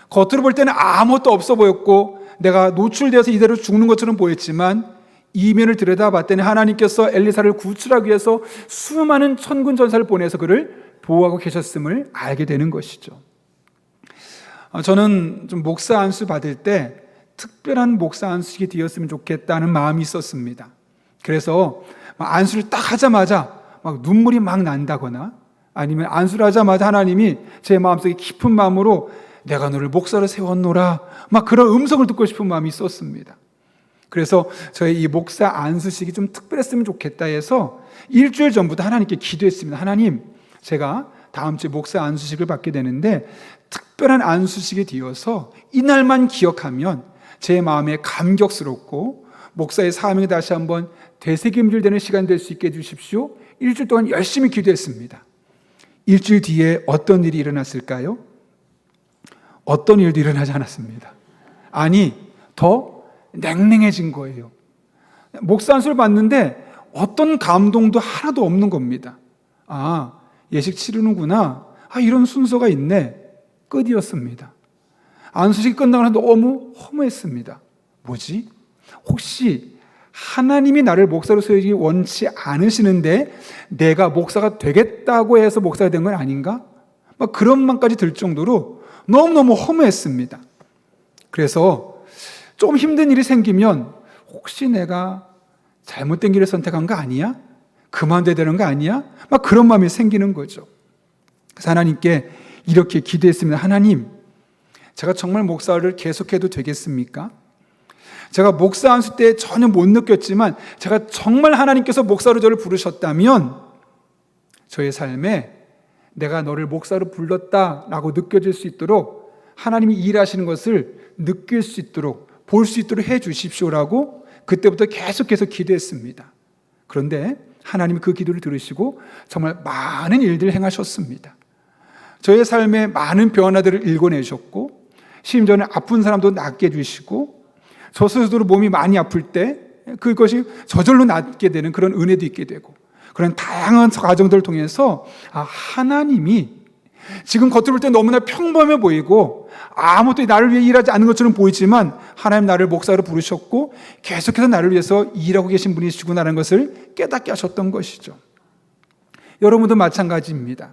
겉으로 볼 때는 아무것도 없어 보였고 내가 노출되어서 이대로 죽는 것처럼 보였지만 이면을 들여다봤더니 하나님께서 엘리사를 구출하기 위해서 수많은 천군 전사를 보내서 그를 보호하고 계셨음을 알게 되는 것이죠. 저는 좀 목사 안수 받을 때 특별한 목사 안수식이 되었으면 좋겠다는 마음이 있었습니다. 그래서 안수를 딱 하자마자 막 눈물이 막 난다거나 아니면 안수를 하자마자 하나님이 제 마음속에 깊은 마음으로 내가 너를 목사로 세웠노라 막 그런 음성을 듣고 싶은 마음이 있었습니다. 그래서 저희 이 목사 안수식이 좀 특별했으면 좋겠다 해서 일주일 전부터 하나님께 기도했습니다. 하나님, 제가 다음 주에 목사 안수식을 받게 되는데 특별한 안수식이 되어서 이날만 기억하면 제 마음에 감격스럽고 목사의 사명이 다시 한번 되새김질되는 시간 될 수 있게 해주십시오. 일주일 동안 열심히 기도했습니다. 일주일 뒤에 어떤 일이 일어났을까요? 어떤 일도 일어나지 않았습니다. 아니, 더 냉랭해진 거예요. 목사 안수를 받는데 어떤 감동도 하나도 없는 겁니다. 아, 예식 치르는구나. 아, 이런 순서가 있네. 끝이었습니다. 안수식이 끝나고 나서 너무 허무했습니다. 뭐지? 혹시 하나님이 나를 목사로 세우기 원치 않으시는데 내가 목사가 되겠다고 해서 목사가 된 건 아닌가? 막 그런 마음까지 들 정도로 너무너무 허무했습니다. 그래서 좀 힘든 일이 생기면 혹시 내가 잘못된 길을 선택한 거 아니야? 그만둬야 되는 거 아니야? 막 그런 마음이 생기는 거죠. 그래서 하나님께 이렇게 기도했습니다. 하나님, 제가 정말 목사를 계속해도 되겠습니까? 제가 목사 안수 때 전혀 못 느꼈지만 제가 정말 하나님께서 목사로 저를 부르셨다면 저의 삶에 내가 너를 목사로 불렀다라고 느껴질 수 있도록 하나님이 일하시는 것을 느낄 수 있도록 볼 수 있도록 해 주십시오라고 그때부터 계속해서 기도했습니다. 그런데 하나님이 그 기도를 들으시고 정말 많은 일들을 행하셨습니다. 저의 삶에 많은 변화들을 일궈내셨고 심지어는 아픈 사람도 낫게 해주시고 저 스스로 몸이 많이 아플 때 그것이 저절로 낫게 되는 그런 은혜도 있게 되고 그런 다양한 과정들을 통해서 하나님이 지금 겉으로 볼 때 너무나 평범해 보이고 아무것도 나를 위해 일하지 않는 것처럼 보이지만 하나님 나를 목사로 부르셨고 계속해서 나를 위해서 일하고 계신 분이시구나라는 것을 깨닫게 하셨던 것이죠. 여러분도 마찬가지입니다.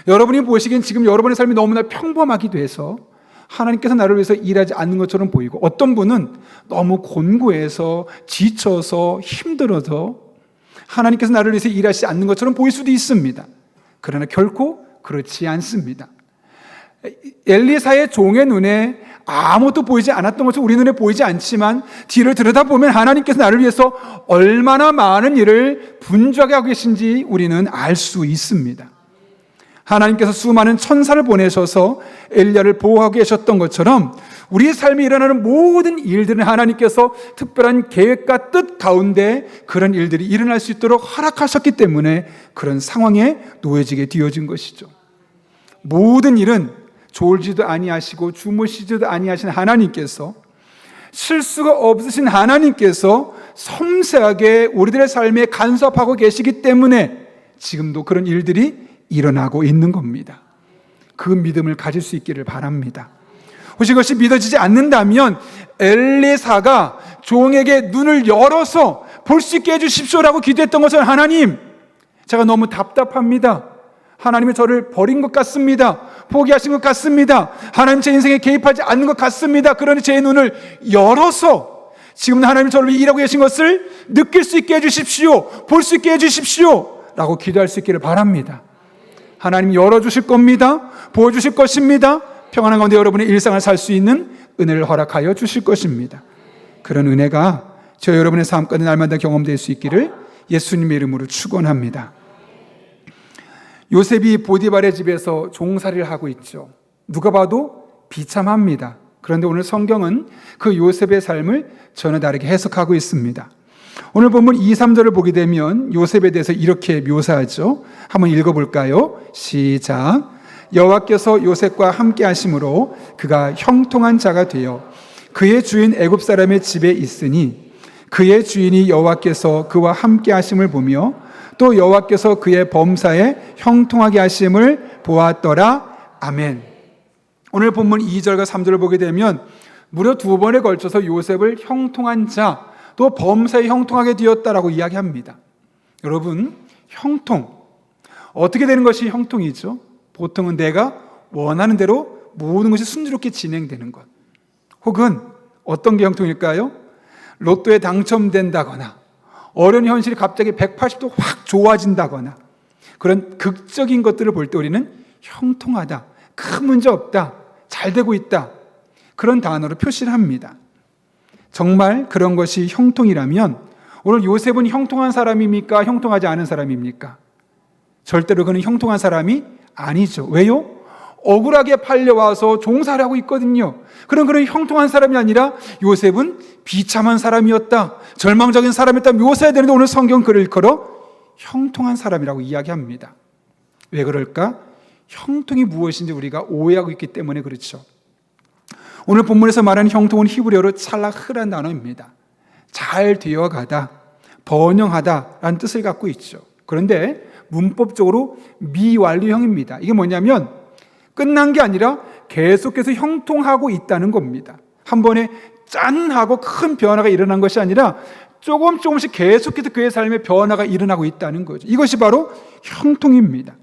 여러분이 보시기엔 지금 여러분의 삶이 너무나 평범하기도 해서 하나님께서 나를 위해서 일하지 않는 것처럼 보이고 어떤 분은 너무 곤고해서 지쳐서 힘들어서 하나님께서 나를 위해서 일하시지 않는 것처럼 보일 수도 있습니다. 그러나 결코 그렇지 않습니다. 엘리사의 종의 눈에 아무것도 보이지 않았던 것처럼 우리 눈에 보이지 않지만 뒤를 들여다보면 하나님께서 나를 위해서 얼마나 많은 일을 분주하게 하고 계신지 우리는 알 수 있습니다. 하나님께서 수많은 천사를 보내셔서 엘리야를 보호하고 계셨던 것처럼 우리의 삶에 일어나는 모든 일들은 하나님께서 특별한 계획과 뜻 가운데 그런 일들이 일어날 수 있도록 허락하셨기 때문에 그런 상황에 놓여지게 되어진 것이죠. 모든 일은 졸지도 아니하시고 주무시지도 아니하신 하나님께서 실수가 없으신 하나님께서 섬세하게 우리들의 삶에 간섭하고 계시기 때문에 지금도 그런 일들이 일어나고 있는 겁니다. 그 믿음을 가질 수 있기를 바랍니다. 혹시 그것이 믿어지지 않는다면 엘리사가 종에게 눈을 열어서 볼 수 있게 해주십시오라고 기도했던 것은 하나님, 제가 너무 답답합니다. 하나님이 저를 버린 것 같습니다. 포기하신 것 같습니다. 하나님 제 인생에 개입하지 않는 것 같습니다. 그러니 제 눈을 열어서 지금 하나님이 저를 위해 일하고 계신 것을 느낄 수 있게 해주십시오. 볼 수 있게 해주십시오 라고 기도할 수 있기를 바랍니다. 하나님 열어주실 겁니다. 보여주실 것입니다. 평안한 가운데 여러분의 일상을 살 수 있는 은혜를 허락하여 주실 것입니다. 그런 은혜가 저 여러분의 삶 가운데 날마다 경험될 수 있기를 예수님의 이름으로 축원합니다. 요셉이 보디발의 집에서 종살이를 하고 있죠. 누가 봐도 비참합니다. 그런데 오늘 성경은 그 요셉의 삶을 전혀 다르게 해석하고 있습니다. 오늘 본문 2, 3절을 보게 되면 요셉에 대해서 이렇게 묘사하죠. 한번 읽어볼까요? 시작. 여호와께서 요셉과 함께 하심으로 그가 형통한 자가 되어 그의 주인 애굽 사람의 집에 있으니 그의 주인이 여호와께서 그와 함께 하심을 보며 또 여호와께서 그의 범사에 형통하게 하심을 보았더라. 아멘. 오늘 본문 2절과 3절을 보게 되면 무려 2번에 걸쳐서 요셉을 형통한 자, 또 범사에 형통하게 되었다라고 이야기합니다. 여러분, 형통, 어떻게 되는 것이 형통이죠? 보통은 내가 원하는 대로 모든 것이 순조롭게 진행되는 것. 혹은 어떤 게 형통일까요? 로또에 당첨된다거나 어려운 현실이 갑자기 180도 확 좋아진다거나 그런 극적인 것들을 볼 때 우리는 형통하다, 큰 문제 없다, 잘 되고 있다, 그런 단어로 표시를 합니다. 정말 그런 것이 형통이라면 오늘 요셉은 형통한 사람입니까? 형통하지 않은 사람입니까? 절대로 그는 형통한 사람이 아니죠. 왜요? 억울하게 팔려와서 종살이 하고 있거든요. 그런 형통한 사람이 아니라 요셉은 비참한 사람이었다, 절망적인 사람이었다 묘사해야 되는데 오늘 성경 글을 일컬어 형통한 사람이라고 이야기합니다. 왜 그럴까? 형통이 무엇인지 우리가 오해하고 있기 때문에 그렇죠. 오늘 본문에서 말하는 형통은 히브리어로 찰라흐라는 단어입니다. 잘 되어가다, 번영하다라는 뜻을 갖고 있죠. 그런데 문법적으로 미완료형입니다. 이게 뭐냐면 끝난 게 아니라 계속해서 형통하고 있다는 겁니다. 한 번에 짠 하고 큰 변화가 일어난 것이 아니라 조금씩 계속해서 그의 삶에 변화가 일어나고 있다는 거죠. 이것이 바로 형통입니다.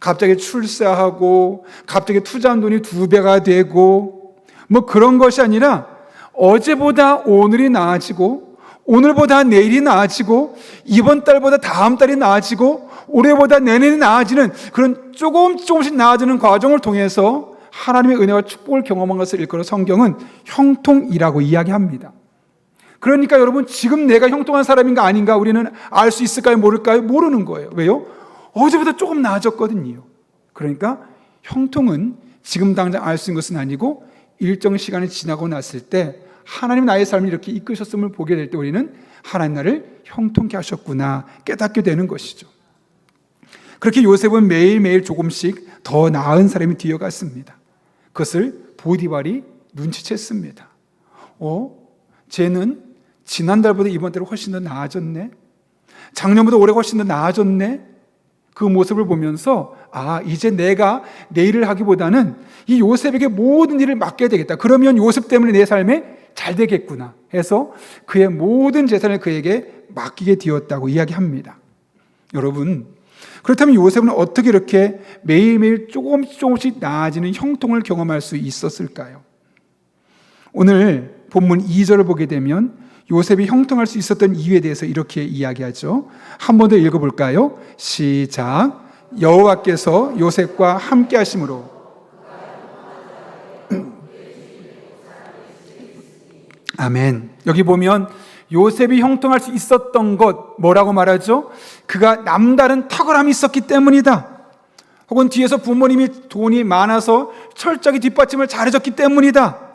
갑자기 출세하고 갑자기 투자한 돈이 2배가 되고 뭐 그런 것이 아니라 어제보다 오늘이 나아지고 오늘보다 내일이 나아지고 이번 달보다 다음 달이 나아지고 올해보다 내년이 나아지는 그런 조금씩 나아지는 과정을 통해서 하나님의 은혜와 축복을 경험한 것을 일컬어 성경은 형통이라고 이야기합니다. 그러니까 여러분, 지금 내가 형통한 사람인가 아닌가 우리는 알 수 있을까요? 모를까요? 모르는 거예요. 왜요? 어제보다 조금 나아졌거든요. 그러니까 형통은 지금 당장 알 수 있는 것은 아니고 일정 시간이 지나고 났을 때 하나님 나의 삶을 이렇게 이끄셨음을 보게 될 때 우리는 하나님 나를 형통케 하셨구나 깨닫게 되는 것이죠. 그렇게 요셉은 매일매일 조금씩 더 나은 사람이 되어갔습니다. 그것을 보디발이 눈치챘습니다. 쟤는 지난달보다 이번 달에 훨씬 더 나아졌네. 작년보다 올해 훨씬 더 나아졌네. 그 모습을 보면서 이제 내가 내 일을 하기보다는 이 요셉에게 모든 일을 맡겨야 되겠다. 그러면 요셉 때문에 내 삶에 잘 되겠구나 해서 그의 모든 재산을 그에게 맡기게 되었다고 이야기합니다. 여러분, 그렇다면 요셉은 어떻게 이렇게 매일매일 조금씩 나아지는 형통을 경험할 수 있었을까요? 오늘 본문 2절을 보게 되면 요셉이 형통할 수 있었던 이유에 대해서 이렇게 이야기하죠. 한 번 더 읽어볼까요? 시작. 여호와께서 요셉과 함께 하심으로. 아멘. 여기 보면 요셉이 형통할 수 있었던 것 뭐라고 말하죠? 그가 남다른 탁월함이 있었기 때문이다. 혹은 뒤에서 부모님이 돈이 많아서 철저하게 뒷받침을 잘해줬기 때문이다.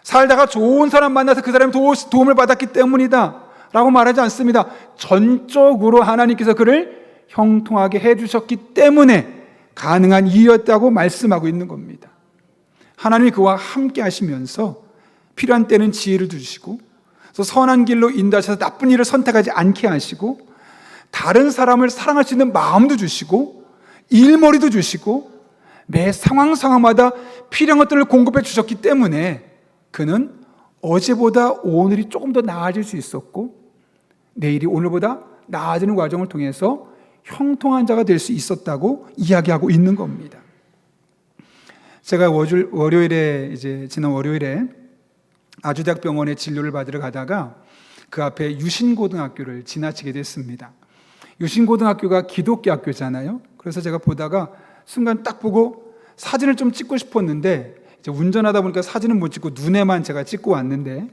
살다가 좋은 사람 만나서 그 사람이 도움을 받았기 때문이다 라고 말하지 않습니다. 전적으로 하나님께서 그를 형통하게 해주셨기 때문에 가능한 일이었다고 말씀하고 있는 겁니다. 하나님이 그와 함께 하시면서 필요한 때는 지혜를 주시고 선한 길로 인도하셔서 나쁜 일을 선택하지 않게 하시고 다른 사람을 사랑할 수 있는 마음도 주시고 일머리도 주시고 매 상황마다 필요한 것들을 공급해 주셨기 때문에 그는 어제보다 오늘이 조금 더 나아질 수 있었고 내일이 오늘보다 나아지는 과정을 통해서 형통한 자가 될 수 있었다고 이야기하고 있는 겁니다. 제가 지난 월요일에 아주대학병원에 진료를 받으러 가다가 그 앞에 유신고등학교를 지나치게 됐습니다. 유신고등학교가 기독교 학교잖아요. 그래서 제가 보다가 순간 딱 보고 사진을 좀 찍고 싶었는데 이제 운전하다 보니까 사진은 못 찍고 눈에만 제가 찍고 왔는데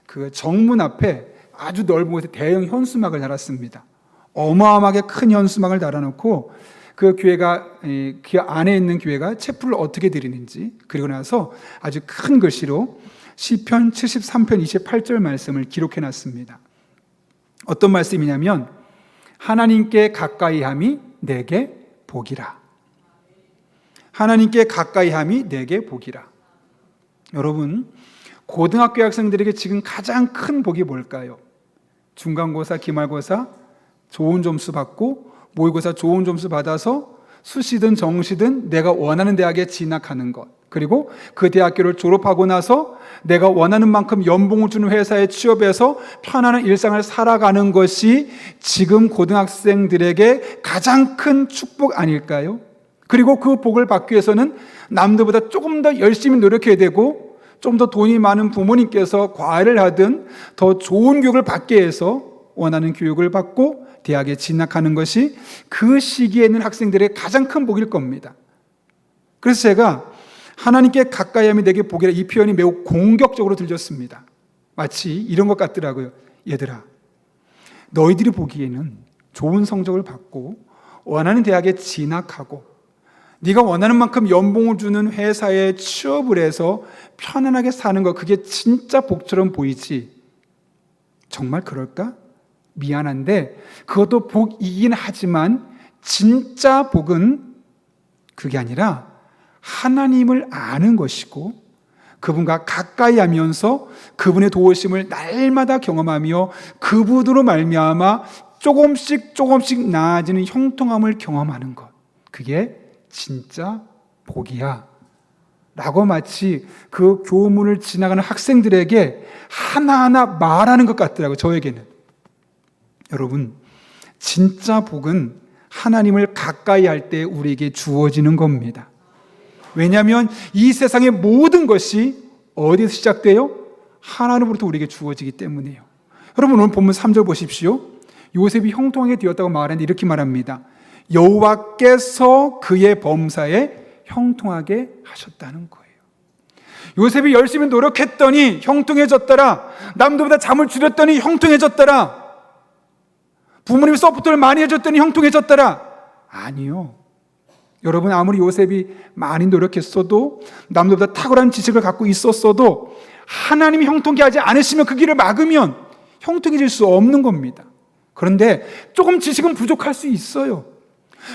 그 정문 앞에 아주 넓은 곳에 대형 현수막을 달았습니다. 어마어마하게 큰 현수막을 달아놓고 그 교회가 그 안에 있는 교회가 채플을 어떻게 드리는지 그리고 나서 아주 큰 글씨로 시편 73편 28절 말씀을 기록해놨습니다. 어떤 말씀이냐면 하나님께 가까이함이 내게 복이라. 하나님께 가까이함이 내게 복이라. 여러분, 고등학교 학생들에게 지금 가장 큰 복이 뭘까요? 중간고사, 기말고사 좋은 점수 받고 모의고사 좋은 점수 받아서 수시든 정시든 내가 원하는 대학에 진학하는 것, 그리고 그 대학교를 졸업하고 나서 내가 원하는 만큼 연봉을 주는 회사에 취업해서 편안한 일상을 살아가는 것이 지금 고등학생들에게 가장 큰 축복 아닐까요? 그리고 그 복을 받기 위해서는 남들보다 조금 더 열심히 노력해야 되고 좀 더 돈이 많은 부모님께서 과외를 하든 더 좋은 교육을 받게 해서 원하는 교육을 받고 대학에 진학하는 것이 그 시기에 있는 학생들의 가장 큰 복일 겁니다. 그래서 제가 하나님께 가까이함이 내게 복이라 이 표현이 매우 공격적으로 들렸습니다. 마치 이런 것 같더라고요. 얘들아, 너희들이 보기에는 좋은 성적을 받고 원하는 대학에 진학하고 네가 원하는 만큼 연봉을 주는 회사에 취업을 해서 편안하게 사는 거 그게 진짜 복처럼 보이지. 정말 그럴까? 미안한데 그것도 복이긴 하지만 진짜 복은 그게 아니라 하나님을 아는 것이고 그분과 가까이 하면서 그분의 도우심을 날마다 경험하며 그분으로 말미암아 조금씩 나아지는 형통함을 경험하는 것, 그게 진짜 복이야 라고 마치 그 교문을 지나가는 학생들에게 하나하나 말하는 것 같더라고요, 저에게는. 여러분, 진짜 복은 하나님을 가까이 할 때 우리에게 주어지는 겁니다. 왜냐하면 이 세상의 모든 것이 어디서 시작돼요? 하나님으로부터 우리에게 주어지기 때문이에요. 여러분, 오늘 본문 3절 보십시오. 요셉이 형통하게 되었다고 말하는데 이렇게 말합니다. 여호와께서 그의 범사에 형통하게 하셨다는 거예요. 요셉이 열심히 노력했더니 형통해졌더라. 남들보다 잠을 줄였더니 형통해졌더라. 부모님이 서포트를 많이 해줬더니 형통해졌더라. 아니요. 여러분, 아무리 요셉이 많이 노력했어도, 남들보다 탁월한 지식을 갖고 있었어도 하나님이 형통케 하지 않으시면, 그 길을 막으면 형통해질 수 없는 겁니다. 그런데 조금 지식은 부족할 수 있어요.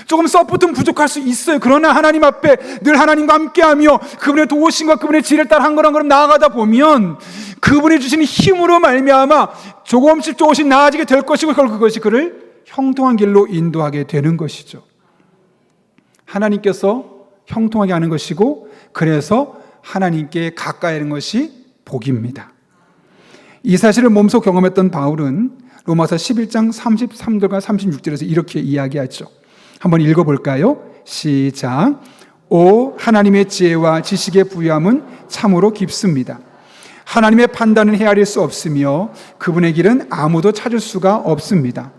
조금 서포트는 부족할 수 있어요. 그러나 하나님 앞에 늘 하나님과 함께하며 그분의 도우심과 그분의 지혜를 따라 한 걸음 나아가다 보면 그분이 주시는 힘으로 말미암아 조금씩 나아지게 될 것이고, 결국 그것이 그를 형통한 길로 인도하게 되는 것이죠. 하나님께서 형통하게 하는 것이고, 그래서 하나님께 가까이 하는 것이 복입니다. 이 사실을 몸소 경험했던 바울은 로마서 11장 33절과 36절에서 이렇게 이야기하죠. 한번 읽어볼까요? 시작. 오 하나님의 지혜와 지식의 부유함은 참으로 깊습니다. 하나님의 판단은 헤아릴 수 없으며 그분의 길은 아무도 찾을 수가 없습니다.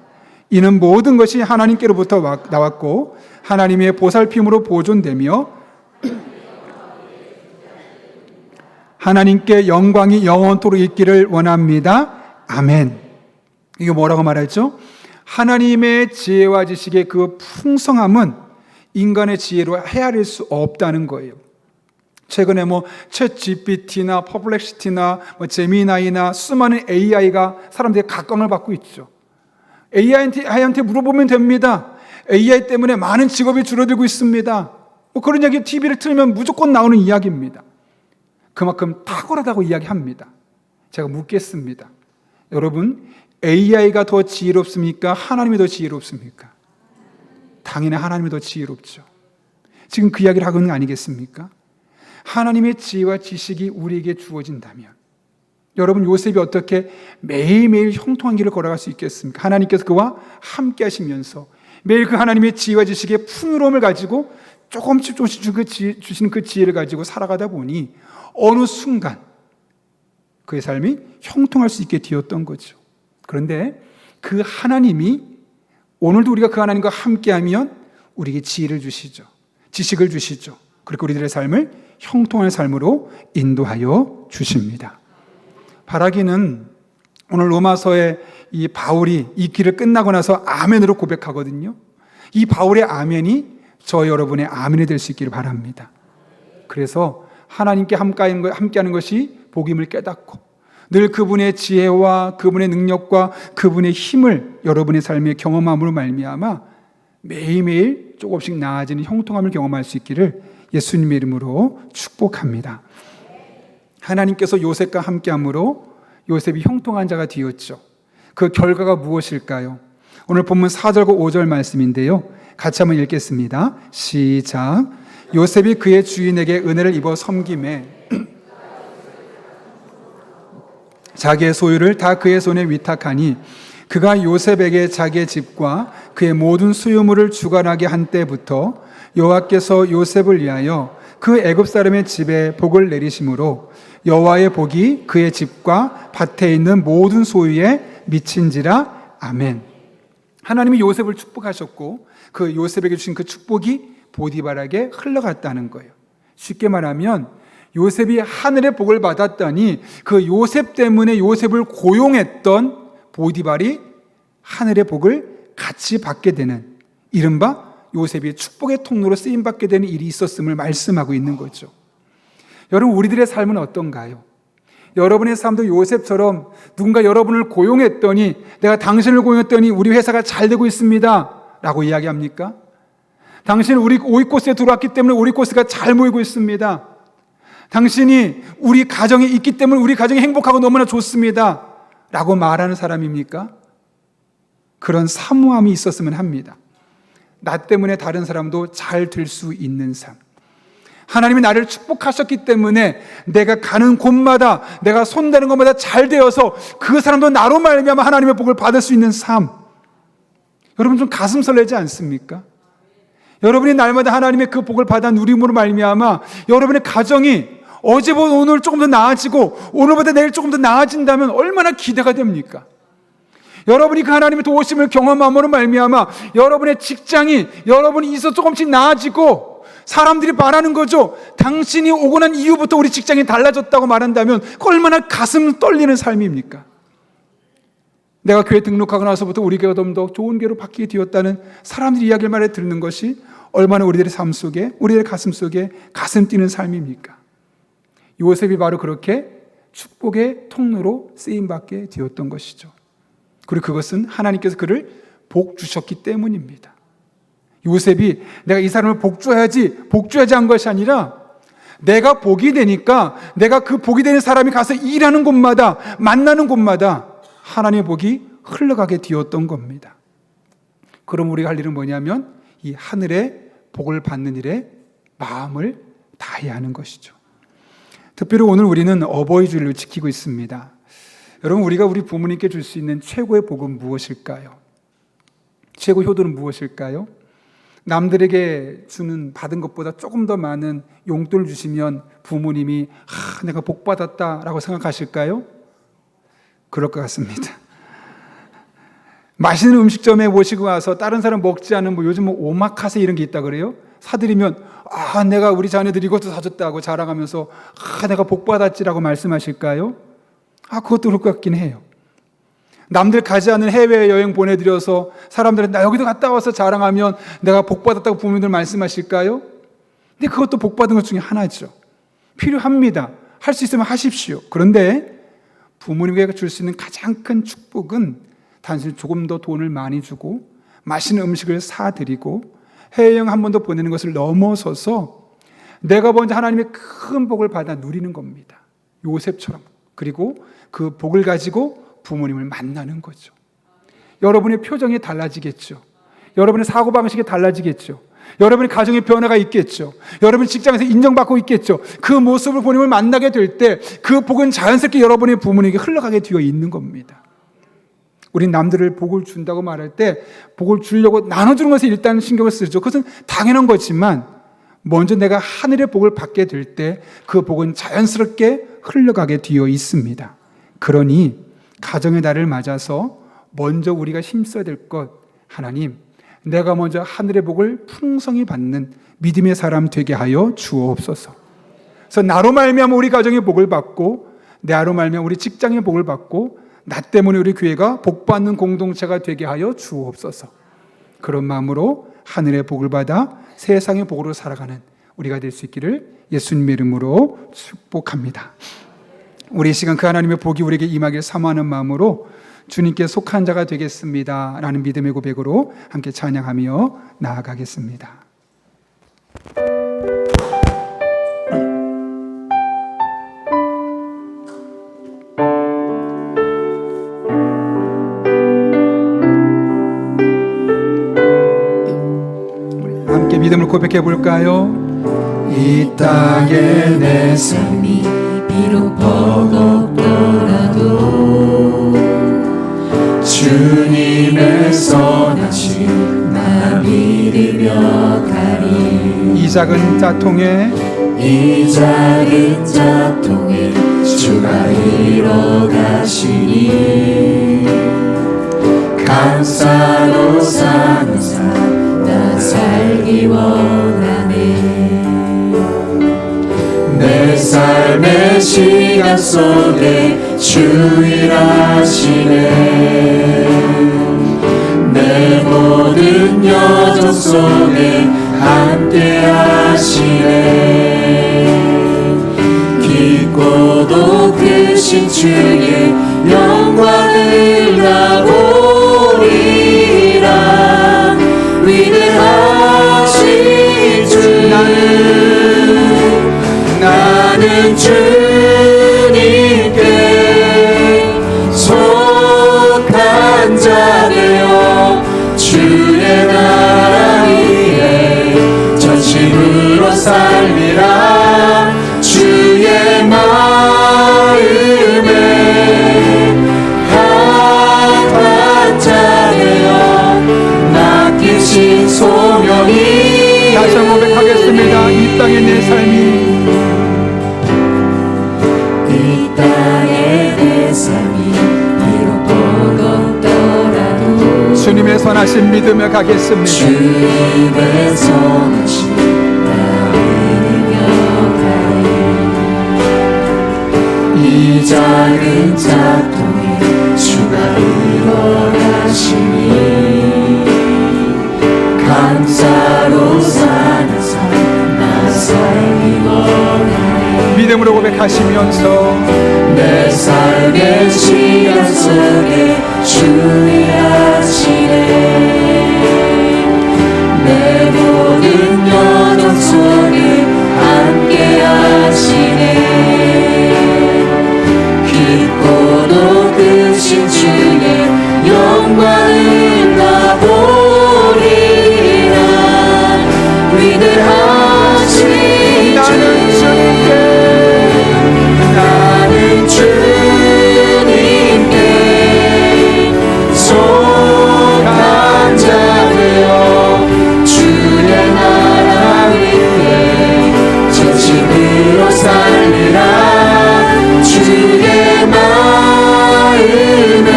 이는 모든 것이 하나님께로부터 나왔고 하나님의 보살핌으로 보존되며 하나님께 영광이 영원토록 있기를 원합니다. 아멘. 이게 뭐라고 말했죠? 하나님의 지혜와 지식의 그 풍성함은 인간의 지혜로 헤아릴 수 없다는 거예요. 최근에 챗 GPT나 퍼플렉시티나 제미나이나 수많은 AI가 사람들의 각광을 받고 있죠. AI한테 물어보면 됩니다. AI 때문에 많은 직업이 줄어들고 있습니다. 그런 이야기 TV를 틀면 무조건 나오는 이야기입니다. 그만큼 탁월하다고 이야기합니다. 제가 묻겠습니다. 여러분, AI가 더 지혜롭습니까? 하나님이 더 지혜롭습니까? 당연히 하나님이 더 지혜롭죠. 지금 그 이야기를 하고 있는 거 아니겠습니까? 하나님의 지혜와 지식이 우리에게 주어진다면 여러분, 요셉이 어떻게 매일매일 형통한 길을 걸어갈 수 있겠습니까? 하나님께서 그와 함께 하시면서 매일 그 하나님의 지혜와 지식의 풍요로움을 가지고 조금씩 주시는 그 지혜를 가지고 살아가다 보니 어느 순간 그의 삶이 형통할 수 있게 되었던 거죠. 그런데 그 하나님이 오늘도 우리가 그 하나님과 함께하면 우리에게 지혜를 주시죠. 지식을 주시죠. 그리고 우리들의 삶을 형통한 삶으로 인도하여 주십니다. 바라기는 오늘 로마서에 이 바울이 이 길을 끝나고 나서 아멘으로 고백하거든요. 이 바울의 아멘이 저 여러분의 아멘이 될 수 있기를 바랍니다. 그래서 하나님께 함께하는 것이 복임을 깨닫고 늘 그분의 지혜와 그분의 능력과 그분의 힘을 여러분의 삶에 경험함으로 말미암아 매일매일 조금씩 나아지는 형통함을 경험할 수 있기를 예수님의 이름으로 축복합니다. 하나님께서 요셉과 함께함으로 요셉이 형통한 자가 되었죠. 그 결과가 무엇일까요? 오늘 본문 4절과 5절 말씀인데요. 같이 한번 읽겠습니다. 시작. 요셉이 그의 주인에게 은혜를 입어 섬김에 자기의 소유를 다 그의 손에 위탁하니 그가 요셉에게 자기의 집과 그의 모든 소유물을 주관하게 한 때부터 여호와께서 요셉을 위하여 그 애굽 사람의 집에 복을 내리심으로 여호와의 복이 그의 집과 밭에 있는 모든 소유에 미친지라. 아멘. 하나님이 요셉을 축복하셨고 그 요셉에게 주신 그 축복이 보디발에게 흘러갔다는 거예요. 쉽게 말하면 요셉이 하늘의 복을 받았더니 그 요셉 때문에 요셉을 고용했던 보디발이 하늘의 복을 같이 받게 되는, 이른바 요셉이 축복의 통로로 쓰임받게 되는 일이 있었음을 말씀하고 있는 거죠. 여러분, 우리들의 삶은 어떤가요? 여러분의 삶도 요셉처럼 누군가 여러분을 고용했더니 내가 당신을 고용했더니 우리 회사가 잘 되고 있습니다 라고 이야기합니까? 당신은 우리 오이코스에 들어왔기 때문에 오이코스가 잘 모이고 있습니다. 당신이 우리 가정에 있기 때문에 우리 가정이 행복하고 너무나 좋습니다 라고 말하는 사람입니까? 그런 사모함이 있었으면 합니다. 나 때문에 다른 사람도 잘 될 수 있는 삶. 하나님이 나를 축복하셨기 때문에 내가 가는 곳마다, 내가 손대는 곳마다 잘 되어서 그 사람도 나로 말미암아 하나님의 복을 받을 수 있는 삶. 여러분 좀 가슴 설레지 않습니까? 여러분이 날마다 하나님의 그 복을 받아 누림으로 말미암아 여러분의 가정이 어제보다 오늘 조금 더 나아지고 오늘보다 내일 조금 더 나아진다면 얼마나 기대가 됩니까? 여러분이 그 하나님의 도우심을 경험함으로 말미암아 여러분의 직장이 여러분이 있어 조금씩 나아지고 사람들이 말하는 거죠. 당신이 오고 난 이후부터 우리 직장이 달라졌다고 말한다면 그 얼마나 가슴 떨리는 삶입니까? 내가 교회 등록하고 나서부터 우리 교회가 좀 더 좋은 교회로 바뀌게 되었다는 사람들이 이야기를 말해 듣는 것이 얼마나 우리들의 삶 속에, 우리들의 가슴 속에 가슴 뛰는 삶입니까? 요셉이 바로 그렇게 축복의 통로로 쓰임받게 되었던 것이죠. 그리고 그것은 하나님께서 그를 복 주셨기 때문입니다. 요셉이 내가 이 사람을 복주어야지 한 것이 아니라 내가 복이 되니까 내가 그 복이 되는 사람이 가서 일하는 곳마다, 만나는 곳마다 하나님의 복이 흘러가게 되었던 겁니다. 그럼 우리가 할 일은 뭐냐면 이 하늘의 복을 받는 일에 마음을 다해야 하는 것이죠. 특별히 오늘 우리는 어버이 주일을 지키고 있습니다. 여러분, 우리가 우리 부모님께 줄 수 있는 최고의 복은 무엇일까요? 최고 효도는 무엇일까요? 남들에게 받은 것보다 조금 더 많은 용돈을 주시면 부모님이 내가 복 받았다라고 생각하실까요? 그럴 것 같습니다. 맛있는 음식점에 모시고 와서 다른 사람 먹지 않은 요즘 오마카세 이런 게 있다 그래요? 사드리면 내가 우리 자녀들이 이것도 사줬다고 자랑하면서 내가 복 받았지라고 말씀하실까요? 그것도 그럴 것 같긴 해요. 남들 가지 않은 해외여행 보내드려서 사람들은 나 여기도 갔다 와서 자랑하면 내가 복 받았다고 부모님들 말씀하실까요? 근데 그것도 복 받은 것 중에 하나죠. 필요합니다. 할 수 있으면 하십시오. 그런데 부모님에게 줄 수 있는 가장 큰 축복은 단순히 조금 더 돈을 많이 주고 맛있는 음식을 사드리고 해외여행 한 번 더 보내는 것을 넘어서서 내가 먼저 하나님의 큰 복을 받아 누리는 겁니다. 요셉처럼. 그리고 그 복을 가지고 부모님을 만나는 거죠. 여러분의 표정이 달라지겠죠. 여러분의 사고방식이 달라지겠죠. 여러분의 가정의 변화가 있겠죠. 여러분 직장에서 인정받고 있겠죠. 그 모습을 부모님을 만나게 될 때 그 복은 자연스럽게 여러분의 부모님에게 흘러가게 되어 있는 겁니다. 우린 남들을 복을 준다고 말할 때 복을 주려고 나눠주는 것에 일단 신경을 쓰죠. 그것은 당연한 거지만 먼저 내가 하늘의 복을 받게 될 때 그 복은 자연스럽게 흘러가게 되어 있습니다. 그러니 가정의 날을 맞아서 먼저 우리가 힘써야 될 것, 하나님, 내가 먼저 하늘의 복을 풍성히 받는 믿음의 사람 되게 하여 주옵소서. 그래서 나로 말미암아 우리 가정의 복을 받고, 나로 말미암아 우리 직장의 복을 받고, 나 때문에 우리 교회가 복받는 공동체가 되게 하여 주옵소서. 그런 마음으로 하늘의 복을 받아 세상의 복으로 살아가는 우리가 될 수 있기를 예수님의 이름으로 축복합니다. 우리 이 시간 그 하나님의 복이 우리에게 임하길 사모하는 마음으로 주님께 속한 자가 되겠습니다 라는 믿음의 고백으로 함께 찬양하며 나아가겠습니다. 함께 믿음을 고백해 볼까요? 이 땅에 내 삶이 비록 버겁더라도 주님의 선하심 나 믿으며 가리. 이 작은 자통에 주가 이뤄가시니 감사로 사는 삶 나 살기 원하네. 내 삶의 시간 속에 주 일하시네. 내 모든 여정 속에 함께 하시네. 깊고도 크신 주의 영광을 나 보리라. 위대하신 주 나는 주님께 속한 자 되어 주의 나라 위에 전심으로 살리라. 맡기신 소명이 다시 한번 고백하겠습니다. 이 땅에 내 삶이 이 땅에 내 삶이 비록 버겁더라도 주님의 선하신 믿으며 가겠습니다. 주님의 선하신 이 작은 작동에 주가 일어나시니 감사로 사는 삶 나 삶이 원하네. 믿음으로 고백하시면서 내 삶의 시간 속에 주의 하시네. 내 모든 여정 속에 함께 하시네. 깊고도 크신 주의 영광을 나 보리라. 위대하신 나는 주님께 속한 자 되어 주의 나라 위에 전심으로 살리라. 주의 마음에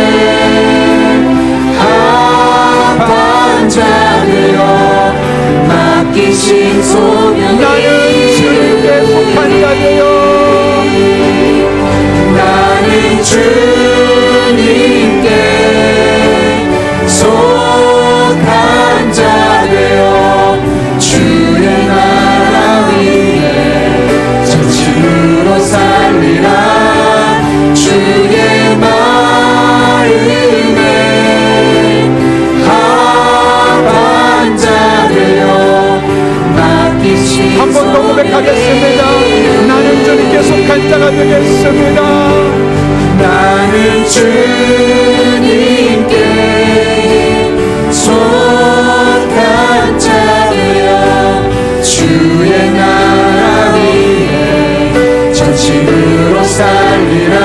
합한 자 되어 맡기신 소명이 나는 주님께 속한 자 되어 나는 주님께 속한 자 되어 주의 나라 위에 전심으로 살리라. 주의 마음에 합한 자 되어 맡기신 한 번 더 고백하겠습니다. 나는 주님께 속한 자가 되겠습니다. 나는 주님께 속한 자 되어 주의 나라 위에 전심으로 살리라.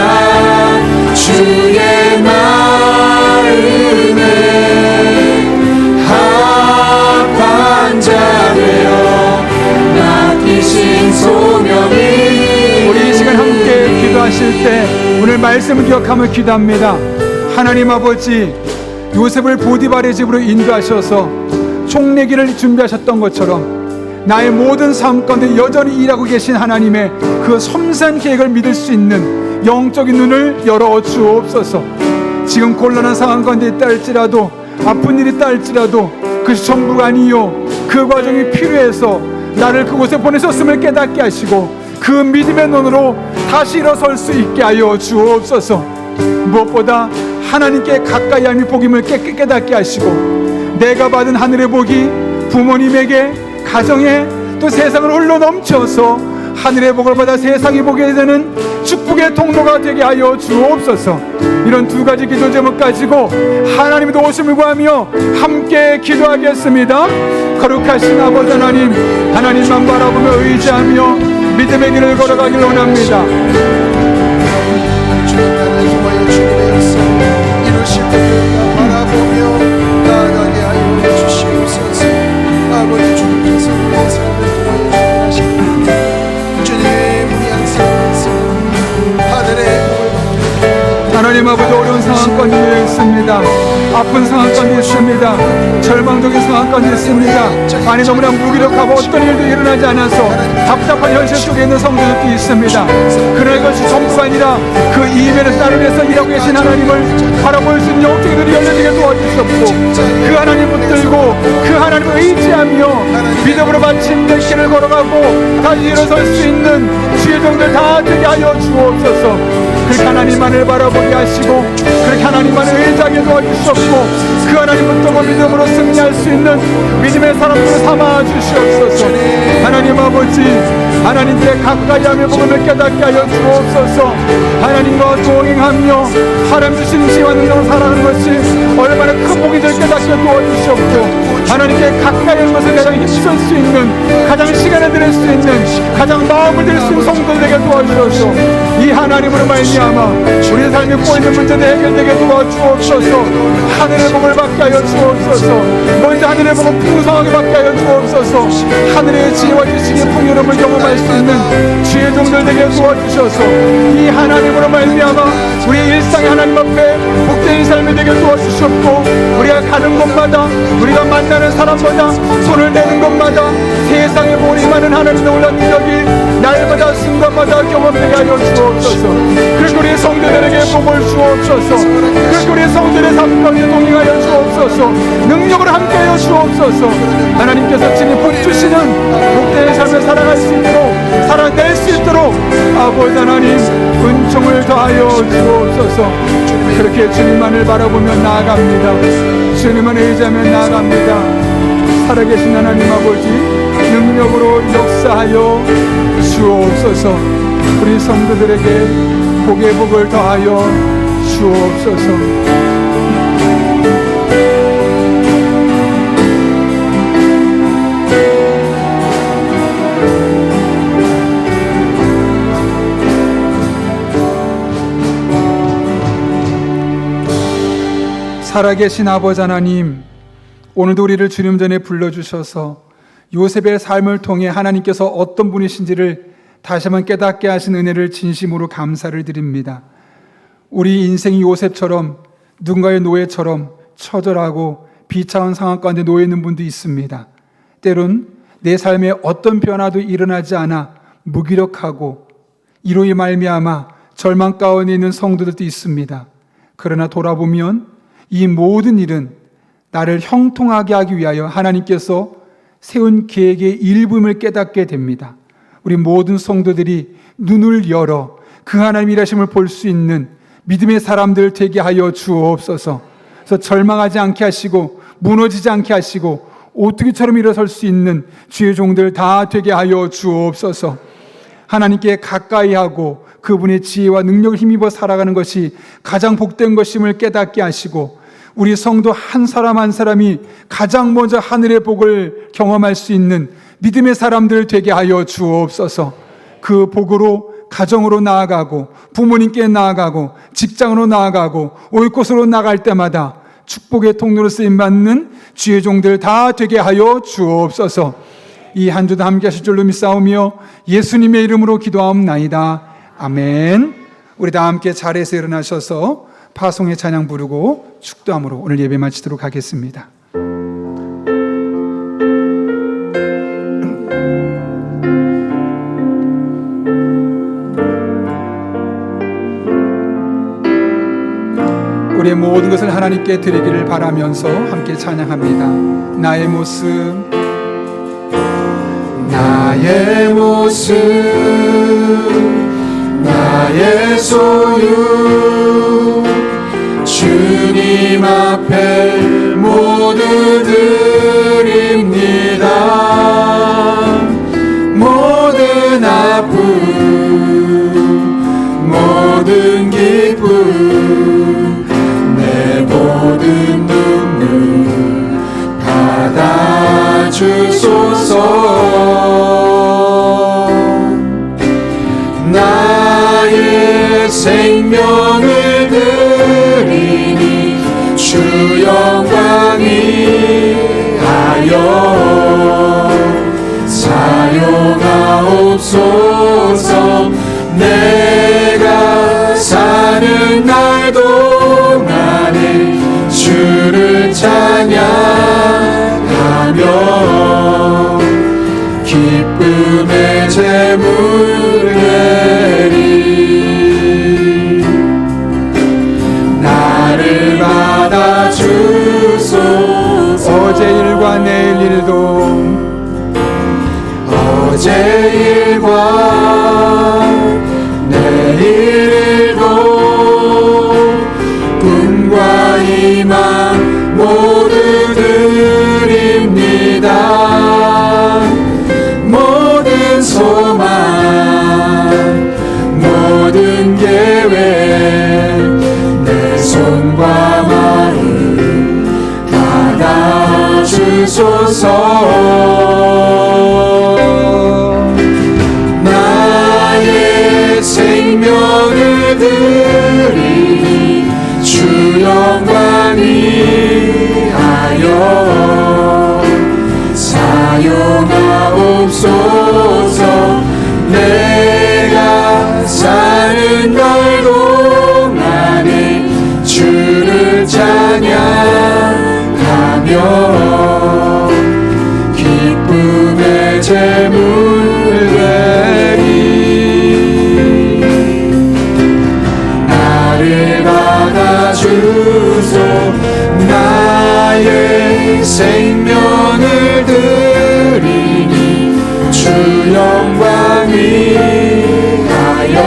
주의 마음에 합한 자 되어 맡기신 소명이. 우리 이 시간 함께 기도하실 때 오늘 말씀을 기억하며 기도합니다. 하나님 아버지, 요셉을 보디발의 집으로 인도하셔서 총내기를 준비하셨던 것처럼 나의 모든 삶 가운데 여전히 일하고 계신 하나님의 그 섬세한 계획을 믿을 수 있는 영적인 눈을 열어 주옵소서. 지금 곤란한 상황 가운데 있다 할지라도, 아픈 일이 있다 할지라도 그것이 전부가 아니요, 그 과정이 필요해서 나를 그곳에 보내셨음을 깨닫게 하시고 그 믿음의 눈으로 다시 일어설 수 있게 하여 주옵소서. 무엇보다 하나님께 가까이 함이 복임을 깨닫게 하시고 내가 받은 하늘의 복이 부모님에게, 가정에, 또 세상을 흘러 넘쳐서 하늘의 복을 받아 세상이 보게 되는 축복의 통로가 되게 하여 주옵소서. 이런 두 가지 기도 제목 가지고 하나님의 도우심을 구하며 함께 기도하겠습니다. 거룩하신 아버지 하나님, 하나님만 바라보며 의지하며 믿음의 길을 걸어가길 원합니다. 주님 나를 통하여 주님의 역사 이루실 때를 바라보며 나아가게 하여 주시옵소서. 아버지, 주님께서 우리의 삶을 통하여 준비하십니다. 주님, 우리 안에서 하늘의 복을 받게 하나님 아버지, 어려운 상황 가운데 있습니다. 아픈 상황 가운데 있습니다. 절망적인 상황 가운데 있습니다. 아니, 너무나 무기력하고 어떤 일도 일어나지 않아서 답답한 현실 속에 있는 성도들도 있습니다. 그러나 이것이 전부가 아니라 그 이면에서 나를 위해서 일하고 계신 하나님을 바라볼 수 있는 영적인 눈이 열려지게 도와주셨고, 그 하나님 붙들고 그 하나님을 의지하며 믿음으로 마침내 길을 걸어가고 다시 일어설 수 있는 주의 종들 다 되게 하여 주옵소서. 그렇게 하나님만을 바라보게 하시고 그렇게 하나님만을 의지하게 도와주셨고 그 하나님 붙들고 믿음으로 승리할 수 있는 믿음의 사람들을 삼아 주시옵소서. 하나님 아버지, 하나님께 가까이 하며 복음을 깨닫게 하여 주옵소서. 하나님과 동행하며 하나님 주신 지와 능력으로 살아가는 것이 얼마나 큰 복인지를 깨닫게 도와주시옵고, 하나님께 가까이 하는 것을 가장 힘쓸 수 있는, 가장 시간을 들일 수 있는, 가장 마음을 들일 수 있는 성도들에게 도와주옵소서. 이 하나님으로 말미암아 우리 삶의 꼬이는 문제도 해결되게 도와주옵소서. 하늘의 복을 받게 하여 주옵소서. 먼저 하늘의 복은 풍성하게 받게 하여 주옵소서. 하늘의 지혜와 지식의 풍요로움을 경험할 수 있는 주의 종들 되게 도와주셔서 이 하나님으로 말미암아 우리의 일상의 하나님 앞에 복된 삶이 되게 도와주셨고, 우리가 가는 곳마다 우리가 만나는 사람마다 손을 대는 곳마다 세상에 보니 많은 하나님의 놀라운 이적이 날마다 순간마다 경험되게 하여 주옵소서. 그리고 우리 성도들에게 복을 주옵소서. 그리고 우리 성도들의 삶 가운데 동행하여 주옵소서. 능력으로 함께하여 주옵소서. 하나님께서 친히 복 주시는 복된 삶을 살아갈 수 있도록, 살아낼 수 있도록 아버지 하나님 은총을 더하여 주옵소서. 그렇게 주님만을 바라보며 나아갑니다. 주님만을 의지하며 나아갑니다. 살아계신 하나님 아버지 능력으로 역사하여 주옵소서. 우리 성도들에게 복의 복을 더하여 주옵소서. 살아계신 아버지 하나님, 오늘도 우리를 주님 전에 불러주셔서 요셉의 삶을 통해 하나님께서 어떤 분이신지를 다시 한번 깨닫게 하신 은혜를 진심으로 감사를 드립니다. 우리 인생이 요셉처럼 누군가의 노예처럼 처절하고 비참한 상황 가운데 놓여 있는 분도 있습니다. 때론 내 삶에 어떤 변화도 일어나지 않아 무기력하고 이로 말미암아 절망 가운데 있는 성도들도 있습니다. 그러나 돌아보면 이 모든 일은 나를 형통하게 하기 위하여 하나님께서 세운 계획의 일부임을 깨닫게 됩니다. 우리 모든 성도들이 눈을 열어 그 하나님 일하심을 볼 수 있는 믿음의 사람들 되게 하여 주옵소서. 그래서 절망하지 않게 하시고 무너지지 않게 하시고 오뚜기처럼 일어설 수 있는 주의 종들 다 되게 하여 주옵소서. 하나님께 가까이 하고 그분의 지혜와 능력을 힘입어 살아가는 것이 가장 복된 것임을 깨닫게 하시고, 우리 성도 한 사람 한 사람이 가장 먼저 하늘의 복을 경험할 수 있는 믿음의 사람들 되게 하여 주옵소서. 그 복으로 가정으로 나아가고 부모님께 나아가고 직장으로 나아가고 올 곳으로 나갈 때마다 축복의 통로로 쓰임받는 주의 종들 다 되게 하여 주옵소서. 이 한 주도 함께 하실 줄로 믿사오며 예수님의 이름으로 기도하옵나이다. 아멘. 우리 다 함께 자리에서 일어나셔서 파송의 찬양 부르고 축도함으로 오늘 예배 마치도록 하겠습니다. 우리의 모든 것을 하나님께 드리기를 바라면서 함께 찬양합니다. 나의 모습, 나의 모습, 나의 소유, 주님 앞에 모두 드립니다. 모든 아픔, 모든 기쁨, 내 모든 눈물 받아주소서. 나의 생명을 드리니 주 영광 위하여 사용하옵소서. 내가 사는 날 동안에 주를 찬양하며 기쁨의 제물 되리. 나를 받아주소서. 어제 일과 내일 일도, 어제 일과 내일 일도, 꿈과 희망 모두 드립니다. 모든 소망, 모든 계획, 내 손과 마음 받아주소서. 나의 생명을 드리니 주 영광 위하여 재물 되리. 나를 받아주소. 나의 생명을 드리니 주 영광 위하여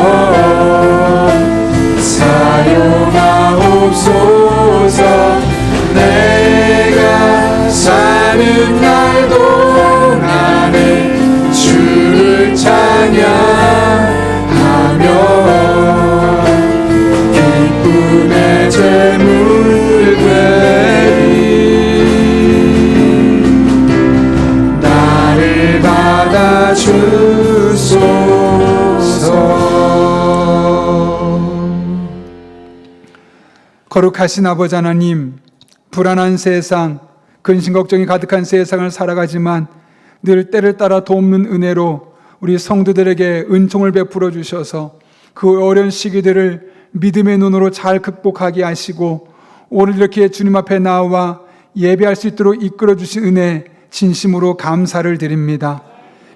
사용하옵소서. 내가 사는 날 동안에 주를 찬양하며 기쁨의 재물 되리. 나를 받아주소서. 거룩하신 아버지 하나님, 불안한 세상, 근심 걱정이 가득한 세상을 살아가지만 늘 때를 따라 돕는 은혜로 우리 성도들에게 은총을 베풀어 주셔서 그 어려운 시기들을 믿음의 눈으로 잘 극복하게 하시고 오늘 이렇게 주님 앞에 나와 예배할 수 있도록 이끌어 주신 은혜 진심으로 감사를 드립니다.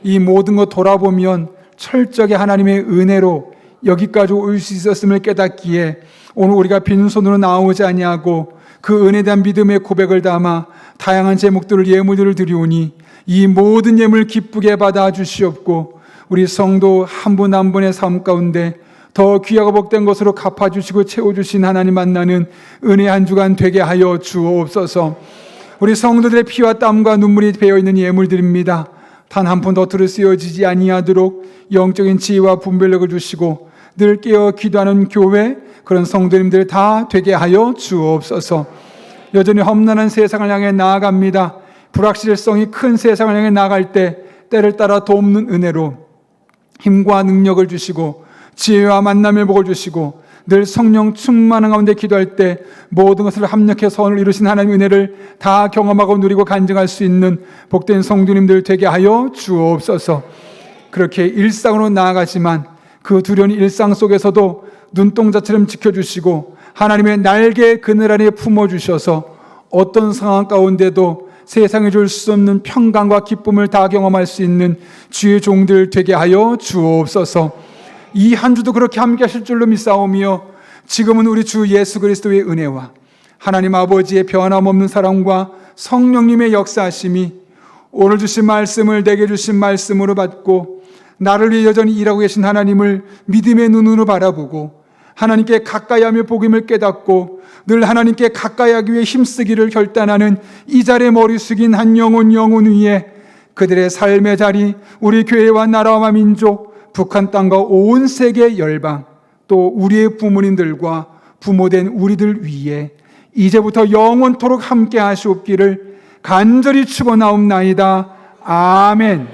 이 모든 것 돌아보면 철저하게 하나님의 은혜로 여기까지 올 수 있었음을 깨닫기에 오늘 우리가 빈손으로 나오지 아니하고 그 은혜에 대한 믿음의 고백을 담아 다양한 제목들을 예물들을 드리오니 이 모든 예물 기쁘게 받아 주시옵고 우리 성도 한 분 한 분의 삶 가운데 더 귀하고 복된 것으로 갚아주시고 채워주신 하나님 만나는 은혜 한 주간 되게 하여 주옵소서. 우리 성도들의 피와 땀과 눈물이 배어있는 예물들입니다. 단 한 푼 더트로 쓰여지지 아니하도록 영적인 지혜와 분별력을 주시고 늘 깨어 기도하는 교회, 그런 성도님들 다 되게 하여 주옵소서. 여전히 험난한 세상을 향해 나아갑니다. 불확실성이 큰 세상을 향해 나아갈 때 때를 따라 돕는 은혜로 힘과 능력을 주시고 지혜와 만남의 복을 주시고 늘 성령 충만한 가운데 기도할 때 모든 것을 합력해 선을 이루신 하나님의 은혜를 다 경험하고 누리고 간증할 수 있는 복된 성도님들 되게 하여 주옵소서. 그렇게 일상으로 나아가지만 그 두려운 일상 속에서도 눈동자처럼 지켜주시고 하나님의 날개 그늘 아래 품어주셔서 어떤 상황 가운데도 세상에 줄 수 없는 평강과 기쁨을 다 경험할 수 있는 주의 종들 되게 하여 주옵소서. 이 한 주도 그렇게 함께 하실 줄로 믿사오며 지금은 우리 주 예수 그리스도의 은혜와 하나님 아버지의 변함없는 사랑과 성령님의 역사하심이 오늘 주신 말씀을 내게 주신 말씀으로 받고 나를 위해 여전히 일하고 계신 하나님을 믿음의 눈으로 바라보고 하나님께 가까이하며 복임을 깨닫고 늘 하나님께 가까이하기 위해 힘쓰기를 결단하는 이 자리에 머리 숙인 한 영혼 위에 그들의 삶의 자리, 우리 교회와 나라와 민족, 북한 땅과 온 세계 열방, 또 우리의 부모님들과 부모된 우리들 위에 이제부터 영원토록 함께 하시옵기를 간절히 축원하옵나이다. 아멘.